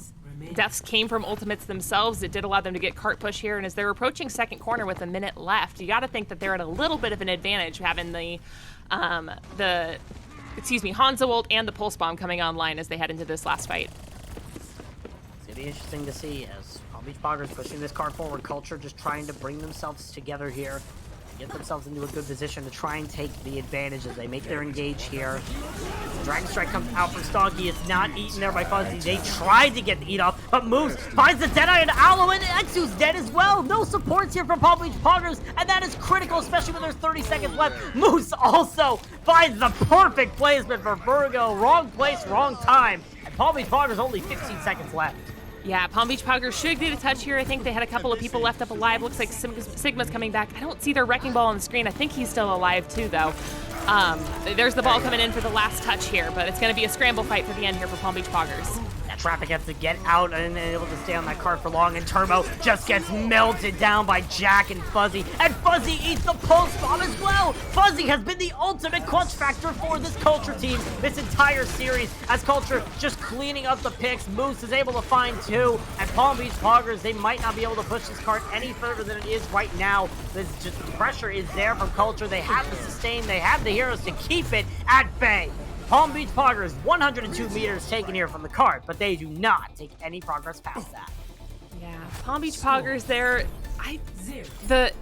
deaths came from ultimates themselves, it did allow them to get cart push here, and as they're approaching second corner with a minute left, you got to think that they're at a little bit of an advantage having the Hanzo ult and the Pulse Bomb coming online as they head into this last fight. It's going to be interesting to see as Palm Beach Poggers pushing this card forward. Kulture just trying to bring themselves together here, get themselves into a good position to try and take the advantage as they make their engage here. Dragon Strike comes out from Stonky. It's not eaten there by Fuzzy. They tried to get the eat off, but Moose finds the Deadeye and Aloe, and Exu's dead as well. No supports here from Palm Beach Poggers, and that is critical, especially when there's 30 seconds left. Moose also finds the perfect placement for Virgo. Wrong place, wrong time. And Palm Beach Poggers only 15 seconds left. Yeah, Palm Beach Poggers should get a touch here. I think they had a couple of people left up alive. Looks like Sigma's coming back. I don't see their Wrecking Ball on the screen. I think he's still alive too, though. There's the ball coming in for the last touch here, but it's going to be a scramble fight for the end here for Palm Beach Poggers. That traffic has to get out and able to stay on that cart for long, and Turbo just gets melted down by Jack and Fuzzy, and Fuzzy eats the Pulse Bomb as well! Fuzzy has been the ultimate clutch factor for this Kulture team this entire series, as Kulture just cleaning up the picks. Moose is able to find 2, and Palm Beach Poggers, they might not be able to push this cart any further than it is right now. This just the pressure is there from Kulture. They have the sustain, they have the heroes to keep it at bay. Palm Beach Poggers, 102 meters taken here from the cart, but they do not take any progress past that. Yeah, Palm Beach Poggers there.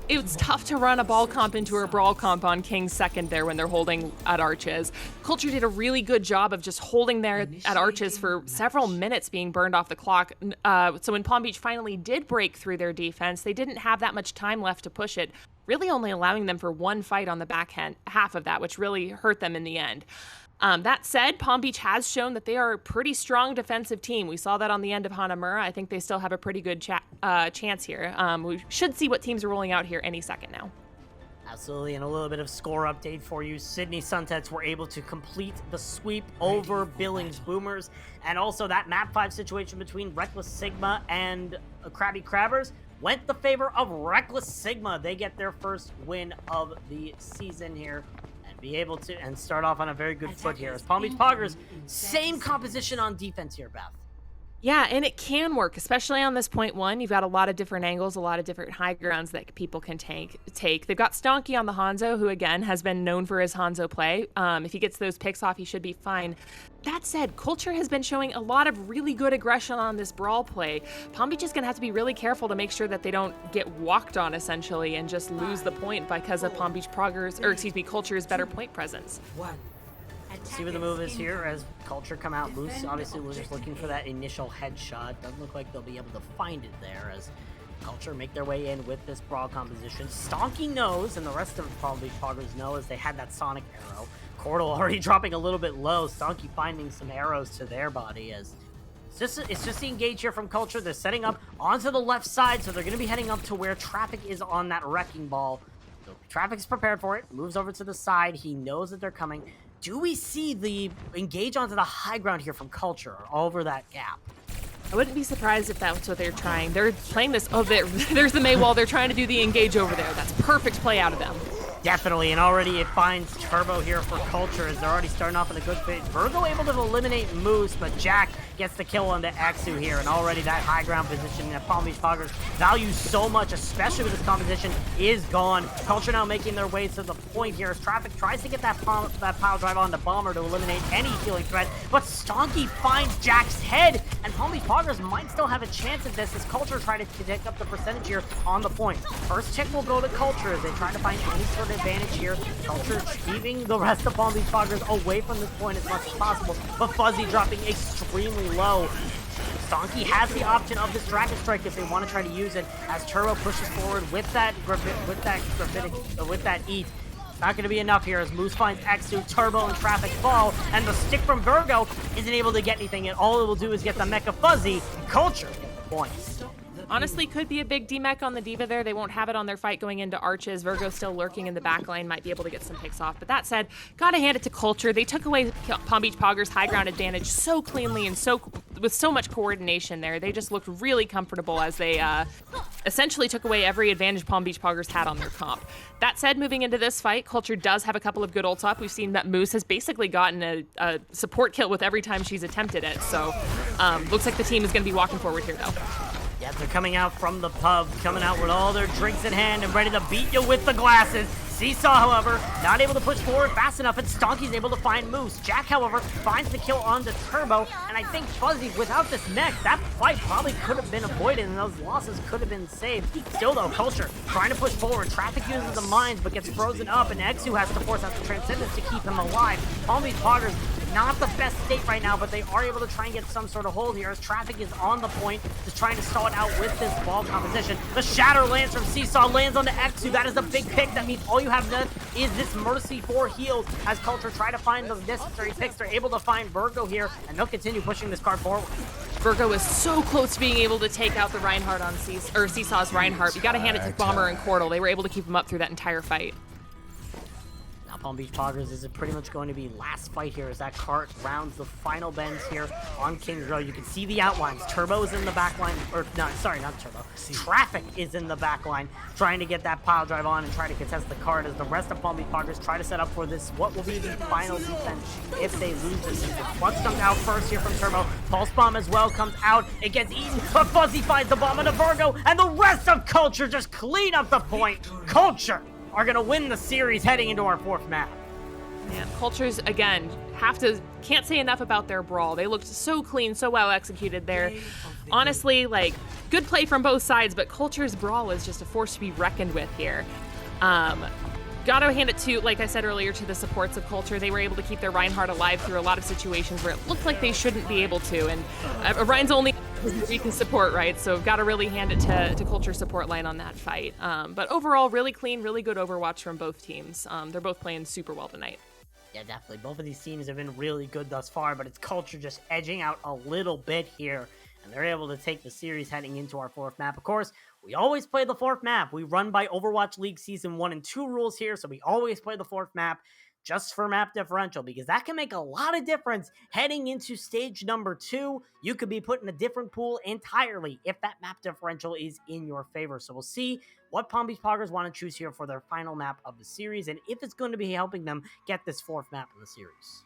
It's tough to run a ball comp into a brawl comp on King's second there when they're holding at Arches. Kulture did a really good job of just holding there at Arches for several minutes being burned off the clock. So when Palm Beach finally did break through their defense, they didn't have that much time left to push it, really only allowing them for one fight on the back half of that, which really hurt them in the end. That said, Palm Beach has shown that they are a pretty strong defensive team. We saw that on the end of Hanamura. I think they still have a pretty good chance here. We should see what teams are rolling out here any second now. Absolutely, and a little bit of score update for you. Sydney Suntets were able to complete the sweep over Billings Boomers, and also that map 5 situation between Reckless Sigma and Krabby Crabbers went the favor of Reckless Sigma. They get their first win of the season here. Be able to and start off on a very good foot here. As Palm Beach Poggers, same composition on defense here, Beth. Yeah, and it can work, especially on this point 1. You've got a lot of different angles, a lot of different high grounds that people can take. They've got Stonky on the Hanzo, who again has been known for his Hanzo play. If he gets those picks off, he should be fine. That said, Kulture has been showing a lot of really good aggression on this brawl play. Palm Beach is going to have to be really careful to make sure that they don't get walked on, essentially, and just lose the point because of Palm Beach Kulture's better point presence. See what the move is here as Kulture come out. Moose obviously was just looking for that initial headshot. Doesn't look like they'll be able to find it there as Kulture make their way in with this brawl composition. Stonky knows, and the rest of Palm Beach Poggers know, as they had that sonic arrow. Cordal already dropping a little bit low. Stonky finding some arrows to their body as it's just the engage here from Kulture. They're setting up onto the left side, so they're going to be heading up to where Traffic is on that wrecking ball. So Traffic's prepared for it. Moves over to the side. He knows that they're coming. Do we see the engage onto the high ground here from Kulture over that gap? I wouldn't be surprised if that's what they're trying. They're playing this. Oh, there's the Maywall. They're trying to do the engage over there. That's perfect play out of them. Definitely, and already it finds Turbo here for Kulture as they're already starting off in a good fit. Virgo able to eliminate Moose, but Jack gets the kill on the Exu here, and already that high ground position that Palm Beach Poggers value so much, especially with this composition, is gone. Kulture now making their way to the point here as Traffic tries to get that pile drive on the Bomber to eliminate any healing threat, but Stonky finds Jack's head, and Palm Beach Poggers might still have a chance at this as Kulture try to take up the percentage here on the point. First check will go to Kulture as they try to find any sort of advantage here. Kulture keeping the rest of Palm Beach Poggers away from this point as much as possible, but Fuzzy dropping extremely low. Stonky has the option of this Dragon Strike if they want to try to use it as Turbo pushes forward with that EAT. Not going to be enough here as Moose finds Exu, Turbo, and Traffic fall, and the stick from Virgo isn't able to get anything, and all it will do is get the Mecha Fuzzy. Kulture get the points. Honestly, could be a big D-Mech on the Diva there. They won't have it on their fight going into Arches. Virgo's still lurking in the back lane, might be able to get some picks off. But that said, gotta hand it to Kulture. They took away Palm Beach Poggers' high ground advantage so cleanly and with so much coordination there. They just looked really comfortable as they essentially took away every advantage Palm Beach Poggers had on their comp. That said, moving into this fight, Kulture does have a couple of good ults up. We've seen that Moose has basically gotten a support kill with every time she's attempted it. So looks like the team is going to be walking forward here, though. Yeah, they're coming out from the pub, coming out with all their drinks in hand and ready to beat you with the glasses. Seesaw, however, not able to push forward fast enough, and Stonky's able to find Moose. Jack, however, finds the kill on the Turbo, and I think Fuzzy, without this mech, that fight probably could have been avoided, and those losses could have been saved. Still, though, Kulture trying to push forward. Traffic uses the mines, but gets frozen up, and Exu has to force out the Transcendence to keep him alive. Palm Beach Poggers, not the best state right now, but they are able to try and get some sort of hold here as Traffic is on the point, just trying to stall it out with this ball composition. The Shatter lands from Seesaw, lands on the Exu. That is a big pick. That means all you have left is this Mercy for heals as Kulture try to find the necessary picks. They're able to find Virgo here, and they'll continue pushing this card forward. Virgo is so close to being able to take out the Reinhardt on Seesaw's Reinhardt. You got to hand it to Bomber and Cordal. They were able to keep him up through that entire fight. Palm Beach Poggers is pretty much going to be last fight here as that cart rounds the final bends here on Kings Row. You can see the outlines. Turbo is in the back line, or no, sorry, not Turbo. Traffic is in the back line trying to get that pile drive on and try to contest the cart as the rest of Palm Beach Poggers try to set up for this, what will be the final defense if they lose this season. Flux comes out first here from Turbo. Pulse Bomb as well comes out. It gets eaten, but Fuzzy finds the bomb on the Virgo, and the rest of Kulture just clean up the point. Kulture are going to win the series heading into our fourth map. Man, Cultures, again, can't say enough about their brawl. They looked so clean, so well executed there. Honestly, like, good play from both sides, but Culture's brawl is just a force to be reckoned with here. Gotta hand it to, like I said earlier, to the supports of Kulture. They were able to keep their Reinhardt alive through a lot of situations where it looked like they shouldn't be able to. And Ryan's only weakest support, right? So gotta really hand it to Kulture support line on that fight. But overall, really clean, really good Overwatch from both teams. They're both playing super well tonight. Yeah, definitely. Both of these teams have been really good thus far, but it's Culture just edging out a little bit here. And they're able to take the series heading into our fourth map. Of course, we always play the fourth map. We run by Overwatch League Season 1 and 2 rules here, so we always play the fourth map just for map differential, because that can make a lot of difference heading into stage number 2. You could be put in a different pool entirely if that map differential is in your favor. So we'll see what Palm Beach Poggers want to choose here for their final map of the series, and if it's going to be helping them get this fourth map in the series.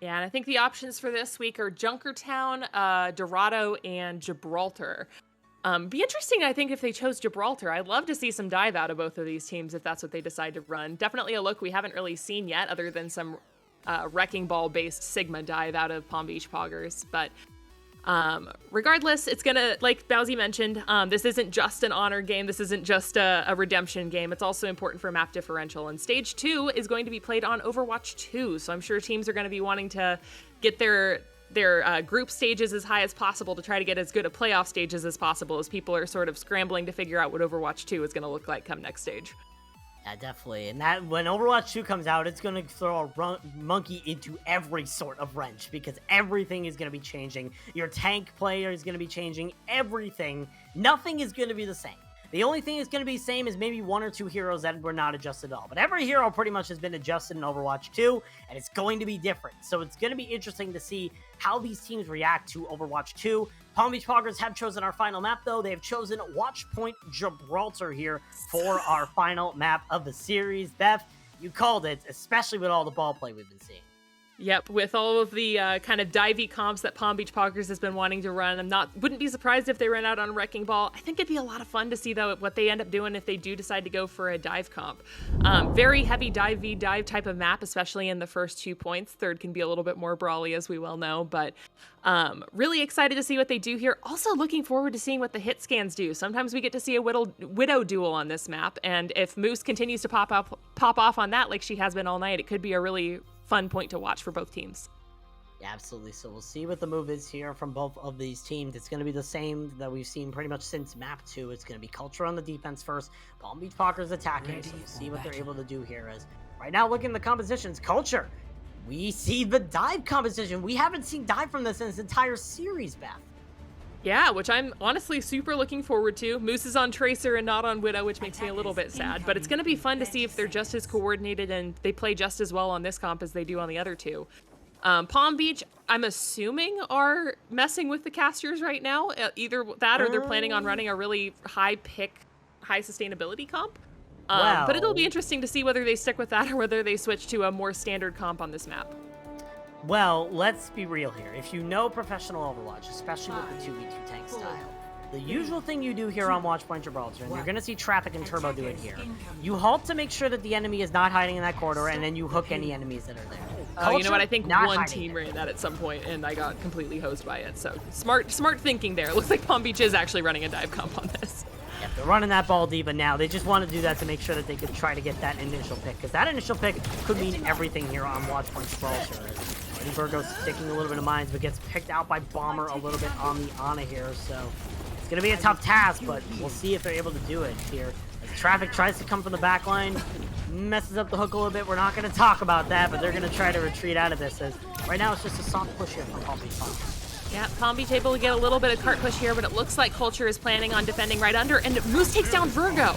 Yeah, and I think the options for this week are Junkertown, Dorado, and Gibraltar. Be interesting, I think, if they chose Gibraltar. I'd love to see some dive out of both of these teams if that's what they decide to run. Definitely a look we haven't really seen yet, other than some Wrecking Ball-based Sigma dive out of Palm Beach Poggers. But regardless, it's gonna, like Bowsy mentioned, this isn't just an honor game. This isn't just a redemption game. It's also important for map differential. And stage 2 is going to be played on Overwatch 2. So I'm sure teams are going to be wanting to get their group stages as high as possible to try to get as good a playoff stages as possible, as people are sort of scrambling to figure out what Overwatch 2 is going to look like come next stage. Yeah, definitely. And that when Overwatch 2 comes out, it's going to throw a monkey into every sort of wrench, because everything is going to be changing. Your tank player is going to be changing. Everything. Nothing is going to be the same. The only thing that's going to be the same is maybe one or two heroes that were not adjusted at all. But every hero pretty much has been adjusted in Overwatch 2, and it's going to be different. So it's going to be interesting to see how these teams react to Overwatch 2. Palm Beach Poggers have chosen our final map, though. They have chosen Watch Point Gibraltar here for our final map of the series. Beth, you called it, especially with all the ball play we've been seeing. Yep, with all of the kind of divey comps that Palm Beach Poggers has been wanting to run, wouldn't be surprised if they ran out on Wrecking Ball. I think it'd be a lot of fun to see, though, what they end up doing if they do decide to go for a dive comp. Very heavy dive v dive type of map, especially in the first 2 points. Third can be a little bit more brawly, as we well know, but really excited to see what they do here. Also looking forward to seeing what the hit scans do. Sometimes we get to see a Widow duel on this map, and if Moose continues to pop off on that like she has been all night, it could be a really fun point to watch for both teams. Yeah, absolutely. So we'll see what the move is here from both of these teams. It's going to be the same that we've seen pretty much since map 2. It's going to be Culture on the defense first, Palm Beach Poggers attacking. So we'll see what they're able to do here. As right now, looking at the compositions, Culture, we see the dive composition. We haven't seen dive from this in this entire series, Beth. Yeah, which I'm honestly super looking forward to. Moose is on Tracer and not on Widow, which makes me a little bit sad, but it's going to be fun to see if they're just as coordinated and they play just as well on this comp as they do on the other two. Palm Beach, I'm assuming, are messing with the casters right now. Either that or they're planning on running a really high sustainability comp. But it'll be interesting to see whether they stick with that or whether they switch to a more standard comp on this map. Well, let's be real here. If you know professional Overwatch, especially with the 2v2 tank style, the usual thing you do here on Watch Point Gibraltar, and you're going to see Traffic and Turbo do it here, you halt to make sure that the enemy is not hiding in that corridor, and then you hook any enemies that are there. Oh, you know what? I think Not one hiding team there. ran that at some point, and I got completely hosed by it. So smart thinking there. It looks like Palm Beach is actually running a dive comp on this. Yeah, they're running that ball deep, but now they just want to do that to make sure that they could try to get that initial pick, because that initial pick could mean everything here on Watch Point Gibraltar. Virgo's sticking a little bit of mines, but gets picked out by Bomber a little bit on the Ana here, so it's going to be a tough task, but we'll see if they're able to do it here. As Traffic tries to come from the back line, messes up the hook a little bit. We're not going to talk about that, but they're going to try to retreat out of this, as right now it's just a soft push here from Palm Beach Poggers. Yeah, Palm Beach able to get a little bit of cart push here, but it looks like Kulture is planning on defending right under, and Moose takes down Virgo.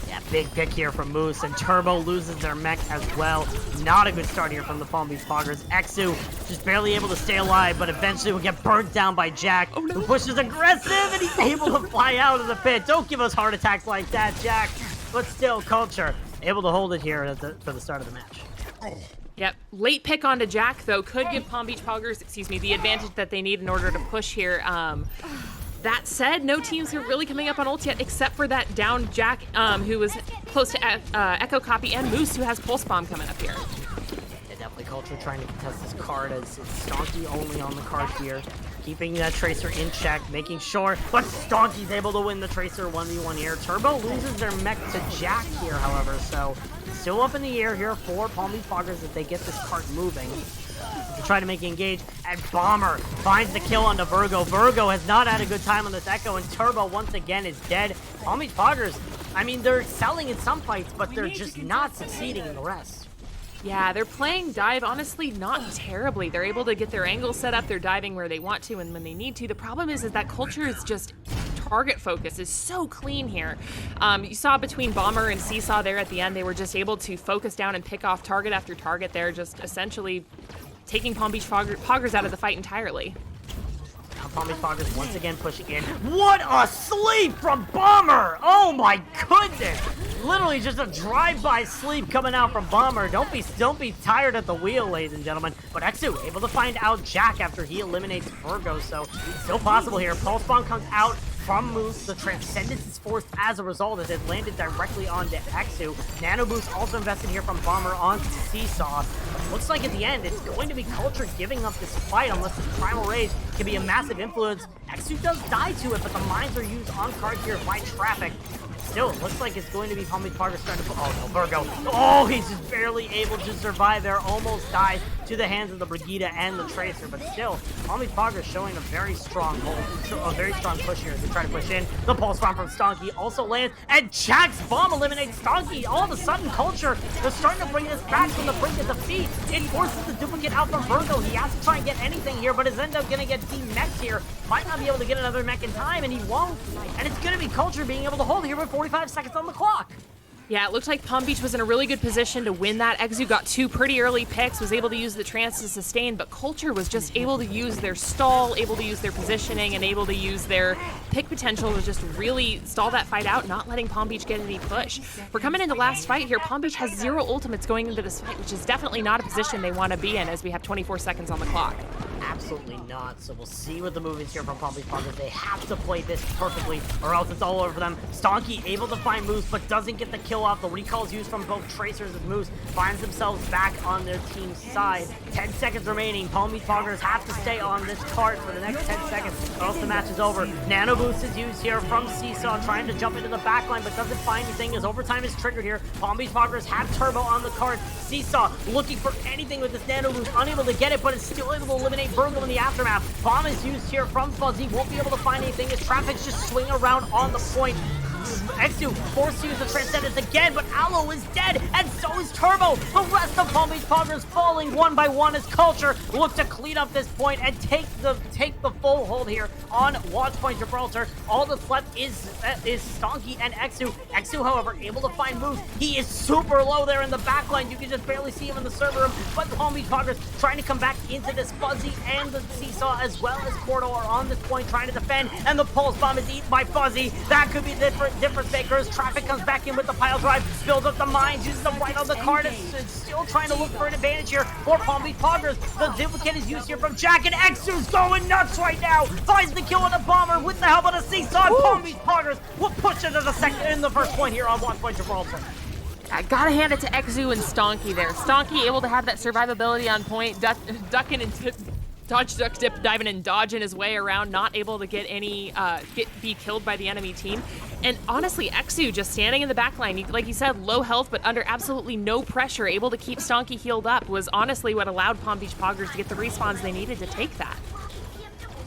Yeah, big pick here from Moose, and Turbo loses their mech as well. Not a good start here from the Palm Beach Poggers. Exu just barely able to stay alive, but eventually will get burnt down by Jack, who pushes aggressive, and he's able to fly out of the pit. Don't give us heart attacks like that, Jack. But still, Culture able to hold it here for the start of the match. Yep, late pick onto Jack, though, could give Palm Beach Poggers, the advantage that they need in order to push here. That said, no teams are really coming up on ult yet, except for that down Jack, who was close to Echo Copy, and Moose, who has Pulse Bomb coming up here. Yeah, Culture trying to contest this card as it's Stonky only on the card here. Keeping that Tracer in check, making sure, but Stonky's able to win the Tracer 1v1 here. Turbo loses their mech to Jack here, however, so still up in the air here for Palm Beach Poggers if they get this cart moving. To try to make it engage, and Bomber finds the kill onto Virgo. Virgo has not had a good time on this Echo, and Turbo once again is dead. Palm Beach Poggers, I mean, they're excelling in some fights, but they're just not succeeding in the rest. Yeah, they're playing dive, honestly, not terribly. They're able to get their angles set up. They're diving where they want to and when they need to. The problem is that Culture is just target focus is so clean here. You saw between Bomber and Seesaw there at the end, they were just able to focus down and pick off target after target. They're just essentially taking Palm Beach Poggers out of the fight entirely. Now Palm Beach Poggers once again pushing in. What a sleep from Bomber! Oh my goodness! Literally just a drive-by sleep coming out from Bomber. Don't be tired at the wheel, ladies and gentlemen. But Exu able to find out Jack after he eliminates Virgo, so still possible here. Pulse Bomb comes out from Moose. The Transcendence is forced as a result as it landed directly onto Exu. Nano Boost also invested here from Bomber onto Seesaw. Looks like at the end, it's going to be Culture giving up this fight unless this Primal Rage can be a massive influence. Exu does die to it, but the mines are used on card here by Traffic. Still, it looks like it's going to be Palm Beach Poggers starting to... Oh, no, Virgo. Oh, he's just barely able to survive there. Almost died to the hands of the Brigida and the Tracer. But still, Palm Beach Poggers showing a very strong hold, a very strong push here as they try to push in. The Pulse Bomb from Stonky also lands, and Jack's Bomb eliminates Stonky. All of a sudden, Culture, they're starting to bring this back from the brink of defeat. It forces the duplicate out from Virgo. He has to try and get anything here, but is end up going to get de-mech'd here. Might not be able to get another mech in time, and he won't. And it's going to be Culture being able to hold here with 45 seconds on the clock. Yeah, it looked like Palm Beach was in a really good position to win that. Exu got two pretty early picks, was able to use the trance to sustain, but Culture was just able to use their stall, able to use their positioning, and able to use their pick potential to just really stall that fight out, not letting Palm Beach get any push. We're coming into last fight here. Palm Beach has 0 ultimates going into this fight, which is definitely not a position they want to be in as we have 24 seconds on the clock. Absolutely not. So we'll see what the move is here from Palm Beach Poggers. They have to play this perfectly or else it's all over for them. Stonky able to find Moose but doesn't get the kill off. The recalls used from both Tracers and Moose finds themselves back on their team's side. 10 seconds remaining. Palm Beach Poggers have to stay on this card for the next 10 seconds or else the match is over. Nano Boost is used here from Seesaw trying to jump into the backline but doesn't find anything as overtime is triggered here. Palm Beach Poggers have Turbo on the card. Seesaw looking for anything with this Nano Boost, unable to get it but is still able to eliminate Virgo in the aftermath. Bomb is used here from Fuzzy, won't be able to find anything as Traffic's just swing around on the point. Exu forced to use the Transcendence again, but Aloe is dead, and so is Turbo. The rest of Palm Beach Poggers falling one by one as Culture look to clean up this point and take the full hold here on Watch Point Gibraltar. All that's left is Stonky and Exu. Exu, however, able to find moves. He is super low there in the backline. You can just barely see him in the server room, but Palm Beach Poggers trying to come back into this. Fuzzy and the Seesaw as well as Cordo are on this point trying to defend, and the Pulse Bomb is eaten by Fuzzy. That could be difference makers. Traffic comes back in with the pile drive, builds up the mines, uses them right on the card. It's still trying to look for an advantage here for Palm Beach Poggers. The duplicate is used here from Jack, and Exu's going nuts right now. Finds the kill on the Bomber with the help of the Seesaw. Palm Beach Poggers will push into the second in the first point here on Watch Point Gibraltar. I gotta hand it to Exu and Stonky there. Stonky able to have that survivability on point, ducking and dodge, duck, dip, diving and dodging his way around, not able to get any, be killed by the enemy team. And honestly, Exu just standing in the back line, like you said, low health, but under absolutely no pressure, able to keep Stonky healed up, was honestly what allowed Palm Beach Poggers to get the respawns they needed to take that.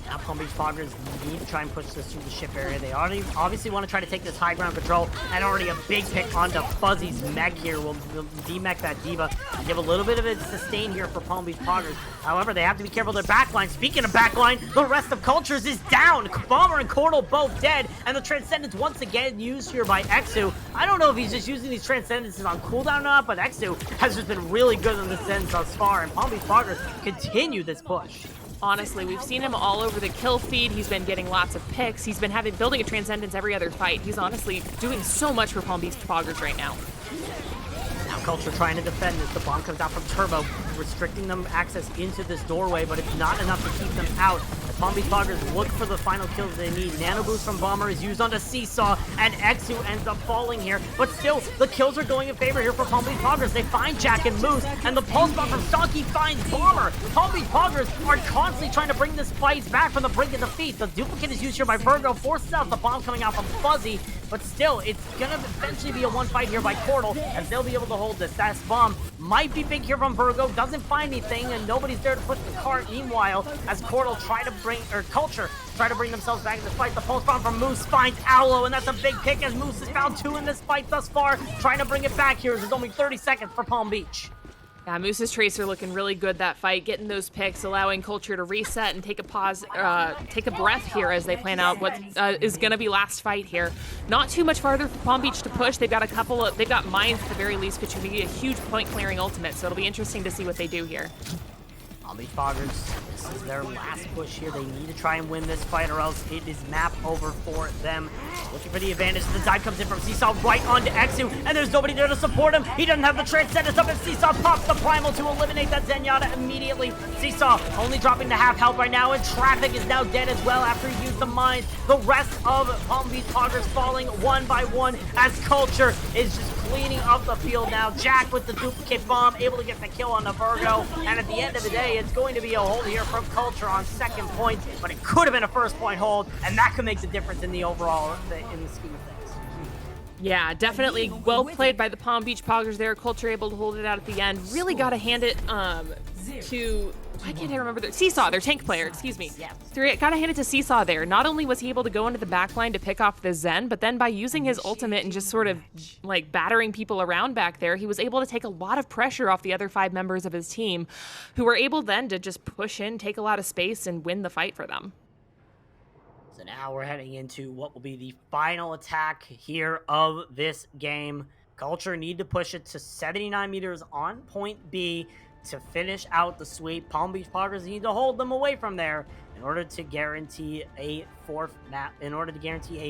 Now Palm Beach Poggers need to try and push this through the ship area. They already obviously want to try to take this high ground control, and already a big pick onto Fuzzy's mech here will demech that Diva. Give a little bit of a sustain here for Palm Beach Poggers. However, they have to be careful of their backline. Speaking of backline, the rest of Cultures is down. Bomber and Cordal both dead, and the Transcendence once again used here by Exu. I don't know if he's just using these Transcendences on cooldown or not, but Exu has just been really good in this end thus far, and Palm Beach Poggers continue this push. Honestly, we've seen him all over the kill feed. He's been getting lots of picks. He's been building a Transcendence every other fight. He's honestly doing so much for Palm Beach Poggers right now. Now Culture trying to defend this. The bomb comes out from Turbo, restricting them access into this doorway, but it's not enough to keep them out. Palm Beach Poggers look for the final kills they need. Nano Boost from Bomber is used onto Seesaw, and Exu ends up falling here. But still, the kills are going in favor here for Palm Beach Poggers. They find Jack and Moose, and the pulse bomb from Stonky finds Bomber. Palm Beach Poggers are constantly trying to bring this fight back from the brink of defeat. The duplicate is used here by Virgo, forces out the bomb coming out from Fuzzy, but still, it's gonna eventually be a one fight here by Cordal, as they'll be able to hold this. That bomb might be big here from Virgo, doesn't find anything, and nobody's there to push the cart. Meanwhile, as Cordal Kulture try to bring themselves back in this fight, the pulse bomb from Moose finds Aloe, and that's a big pick as Moose has found 2 in this fight thus far, trying to bring it back here as there's only 30 seconds for Palm Beach. Yeah, Moose's Tracer looking really good that fight, getting those picks, allowing Kulture to reset and take a pause, take a breath here as they plan out what is going to be last fight here. Not too much farther for Palm Beach to push. They've got they've got mines at the very least, which would be a huge point clearing ultimate, so it'll be interesting to see what they do here. Palm Beach Poggers, this is their last push here. They need to try and win this fight or else it is map over for them. Looking for the advantage. The dive comes in from Seesaw right onto Exu, and there's nobody there to support him. He doesn't have the Transcendence up, and Seesaw pops the Primal to eliminate that Zenyatta immediately. Seesaw only dropping to half health right now, and Traffic is now dead as well after he used the mines. The rest of Palm Beach Poggers falling one by one as Kulture is just cleaning up the field now. Jack with the duplicate bomb, able to get the kill on the Virgo, and at the end of the day, it's going to be a hold here from Kulture on second point, but it could have been a first point hold, and that could make the difference in the overall, in the scheme of things. Yeah, definitely well played by the Palm Beach Poggers there. Kulture able to hold it out at the end. Really got to hand it to, why can't I remember their Seesaw, their tank player, excuse me. Yeah. Gotta hand it to Seesaw there. Not only was he able to go into the back line to pick off the Zen, but then by using his ultimate and just sort of like battering people around back there, he was able to take a lot of pressure off the other 5 members of his team, who were able then to just push in, take a lot of space, and win the fight for them. So now we're heading into what will be the final attack here of this game. Kulture need to push it to 79 meters on point B to finish out the sweep. Palm Beach Poggers need to hold them away from there in order to guarantee a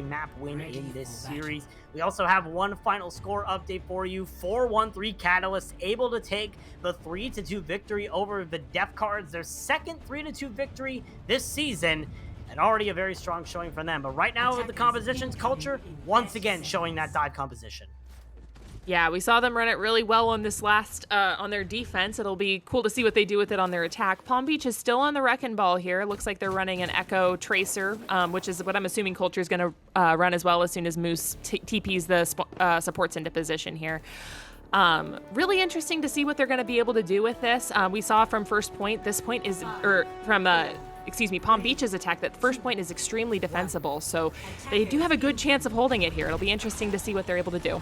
map win in this series. We also have one final score update for you. 4-1-3 Catalyst able to take the 3-2 victory over the Def Cards, their second 3-2 victory this season, and already a very strong showing for them. But right now with the compositions, Kulture once again showing that dive composition. Yeah, we saw them run it really well on this last, on their defense. It'll be cool to see what they do with it on their attack. Palm Beach is still on the wrecking ball here. It looks like they're running an Echo Tracer, which is what I'm assuming Kulture is going to run as well as soon as Moose TPs the supports into position here. Really interesting to see what they're going to be able to do with this. We saw from first point, this point is, or from, Palm Beach's attack, that first point is extremely defensible, so they do have a good chance of holding it here. It'll be interesting to see what they're able to do.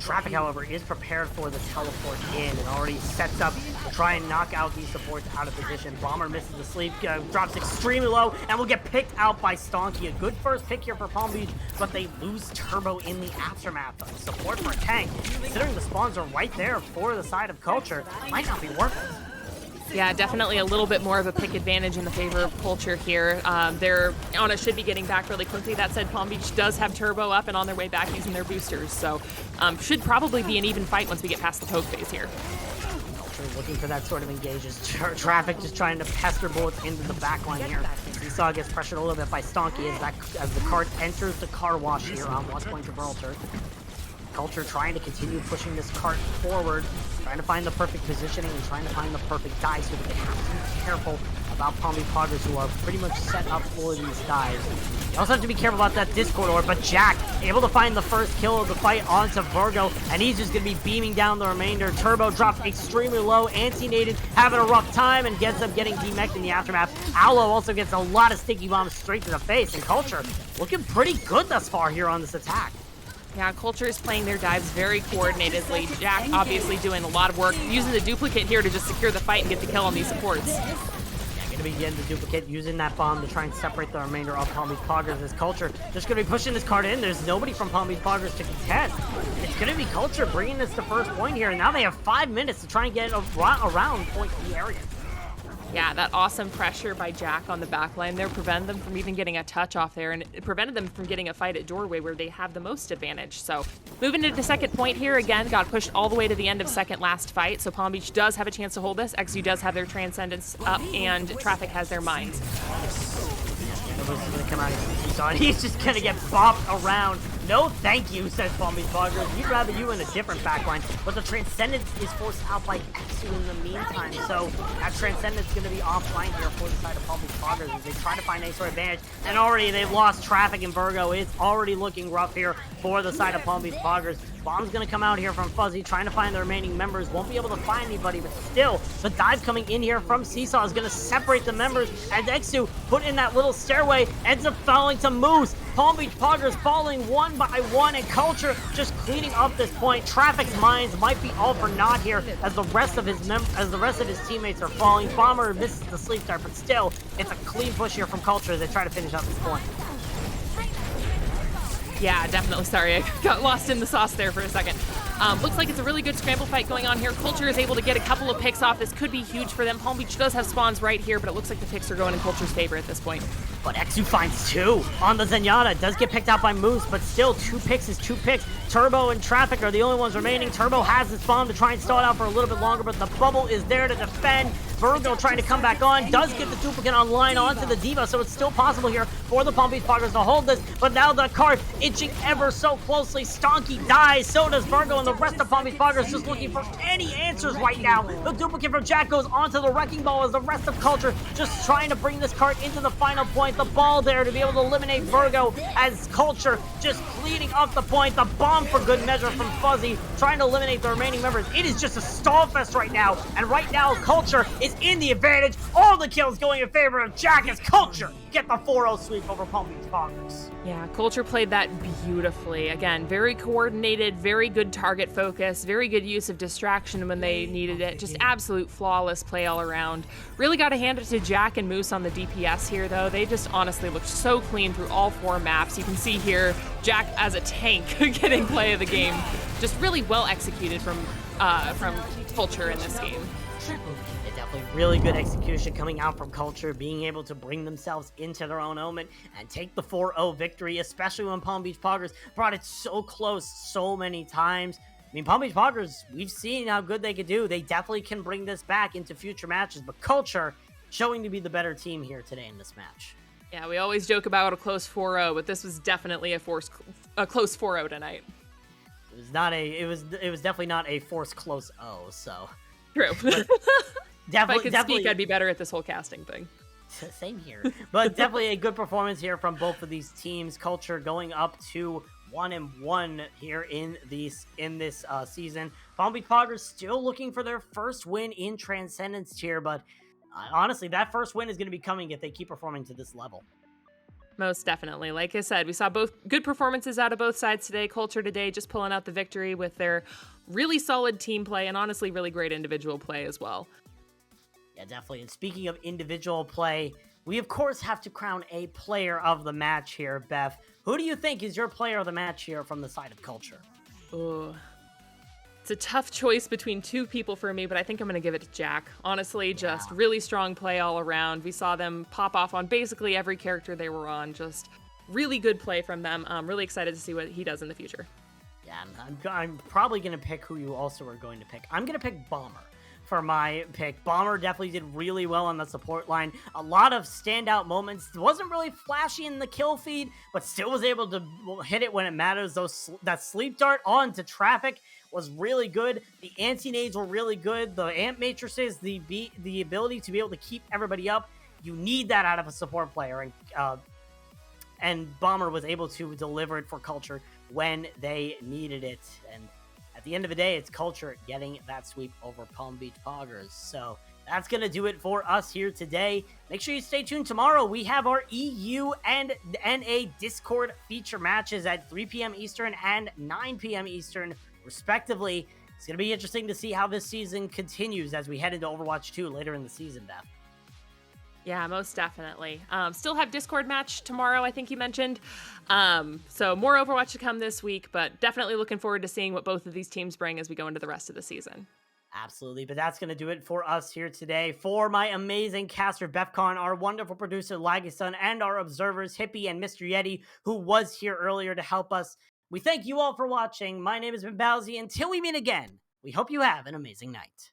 Traffic, however, is prepared for the teleport in and already sets up to try and knock out these supports out of position. Bomber misses the sleep, drops extremely low, and will get picked out by Stonky. A good first pick here for Palm Beach, but they lose Turbo in the aftermath. Support for a tank, considering the spawns are right there for the side of Kulture, might not be worth it. Yeah, definitely a little bit more of a pick advantage in the favor of Kulture here. Their Ana should be getting back really quickly. That said, Palm Beach does have Turbo up and on their way back using their boosters, so should probably be an even fight once we get past the poke phase here. Kulture looking for that sort of engages. Traffic just trying to pester bullets into the back line here. Seesaw gets pressured a little bit by Stonky as the cart enters the car wash here on West Point Gibraltar. Kulture trying to continue pushing this cart forward, trying to find the perfect positioning and trying to find the perfect dive, so that they have to be careful about Palm Beach Poggers, who are pretty much set up for these dives. You also have to be careful about that Discord orb, but Jack able to find the first kill of the fight onto Virgo, and he's just going to be beaming down the remainder. Turbo drops extremely low. Anti-Nated having a rough time and gets up getting demeched in the aftermath. Aloe also gets a lot of sticky bombs straight to the face, and Kulture looking pretty good thus far here on this attack. Yeah, Kulture is playing their dives very coordinatedly. Jack obviously doing a lot of work, using the duplicate here to just secure the fight and get the kill on these supports. Yeah, gonna be getting the duplicate, using that bomb to try and separate the remainder of Palm Beach Poggers. As Kulture just gonna be pushing this card in. There's nobody from Palm Beach Poggers to contest. It's gonna be Kulture bringing this to first point here, and now they have 5 minutes to try and get around point B area. Yeah, that awesome pressure by Jack on the back line there prevented them from even getting a touch off there, and it prevented them from getting a fight at doorway where they have the most advantage. So moving into second point here, again, got pushed all the way to the end of second last fight, so Palm Beach does have a chance to hold this. XU does have their Transcendence up, and Traffic has their Mines. Moose is gonna come out and he's just gonna get bopped around. No thank you, says Palm Beach Poggers. We'd rather you in a different backline. But the Transcendence is forced out by XU in the meantime. So that Transcendence is gonna be offline here for the side of Palm Beach Poggers as they try to find any sort of advantage. And already they've lost Traffic and Virgo. It's already looking rough here for the side of Palm Beach Poggers. Bomb's gonna come out here from Fuzzy, trying to find the remaining members. Won't be able to find anybody, but still, the dive coming in here from Seesaw is gonna separate the members as XU put in that little stairway, ends up falling to Moose. Palm Beach Poggers falling one by one, and Kulture just cleaning up this point. Traffic's Mines might be all for naught here as the rest of his teammates are falling. Bomber misses the sleep start, but still, it's a clean push here from Kulture as they try to finish out this point. Yeah, definitely. Sorry, I got lost in the sauce there for a second. Looks like it's a really good scramble fight going on here. Kulture is able to get a couple of picks off. This could be huge for them. Palm Beach does have spawns right here, but it looks like the picks are going in Kulture's favor at this point. But XU finds two on the Zenyatta. Does get picked out by Moose, but still 2 picks is 2 picks. Turbo and Traffic are the only ones remaining. Turbo has his bomb to try and stall it out for a little bit longer, but the bubble is there to defend. Virgo trying to come back on, does get the duplicate online onto the Diva, so it's still possible here for the Palm Beach Poggers to hold this, but now the cart inching ever so closely. Stonky dies, so does Virgo, and the rest of Palm Beach Poggers just looking for any answers right now. The duplicate from Jack goes onto the Wrecking Ball as the rest of Kulture just trying to bring this cart into the final point. The ball there to be able to eliminate Virgo as Kulture just cleaning up the point. The bomb for good measure from Fuzzy trying to eliminate the remaining members. It is just a stall fest right now, and right now Kulture is in the advantage. All the kills going in favor of Jack as Kulture get the 4-0 sweep over Palm Beach Poggers. Yeah, Kulture played that beautifully. Again, very coordinated, very good target focus, very good use of distraction when they needed it. Just absolute flawless play all around. Really got to hand it to Jack and Moose on the DPS here, though. They just honestly looked so clean through all 4 maps. You can see here Jack as a tank getting play of the game. Just really well executed from Kulture in this game. Definitely really good execution coming out from Kulture, being able to bring themselves into their own element and take the 4-0 victory, especially when Palm Beach Poggers brought it so close so many times. I mean, Palm Beach Poggers, we've seen how good they could do. They definitely can bring this back into future matches, but Kulture showing to be the better team here today in this match. Yeah, we always joke about a close 4-0, but this was definitely a close 4-0 tonight. It was definitely not a forced close 0, so. True. Definitely, if I could speak, I'd be better at this whole casting thing. Same here. But definitely a good performance here from both of these teams. Kulture going up to 1-1 here in this season. Palm Beach Poggers still looking for their first win in Transcendence tier, but honestly, that first win is going to be coming if they keep performing to this level. Most definitely. Like I said, we saw both good performances out of both sides today. Kulture today just pulling out the victory with their really solid team play and honestly really great individual play as well. Yeah, definitely. And speaking of individual play, we of course have to crown a player of the match here, Beth. Who do you think is your player of the match here from the side of Kulture? Ooh. It's a tough choice between 2 people for me, but I think I'm going to give it to Jack. Honestly, just really strong play all around. We saw them pop off on basically every character they were on. Just really good play from them. I'm really excited to see what he does in the future. Yeah, I'm probably going to pick who you also are going to pick. I'm going to pick Bomber for my pick. Bomber definitely did really well on the support line. A lot of standout moments. Wasn't really flashy in the kill feed, but still was able to hit it when it matters. That sleep dart onto Traffic was really good. The anti-nades were really good. The amp matrices, the ability to be able to keep everybody up. You need that out of a support player, and Bomber was able to deliver it for Kulture when they needed it. And at the end of the day, it's Kulture getting that sweep over Palm Beach Poggers. So that's going to do it for us here today. Make sure you stay tuned tomorrow. We have our EU and NA Discord feature matches at 3 p.m. Eastern and 9 p.m. Eastern, respectively. It's going to be interesting to see how this season continues as we head into Overwatch 2 later in the season, Beth. Yeah, most definitely. Still have Discord match tomorrow, I think you mentioned. So more Overwatch to come this week, but definitely looking forward to seeing what both of these teams bring as we go into the rest of the season. Absolutely, but that's going to do it for us here today. For my amazing caster, Befcon, our wonderful producer, Lagiston, and our observers, Hippie and Mr. Yeti, who was here earlier to help us. We thank you all for watching. My name has been Bowsy. Until we meet again, we hope you have an amazing night.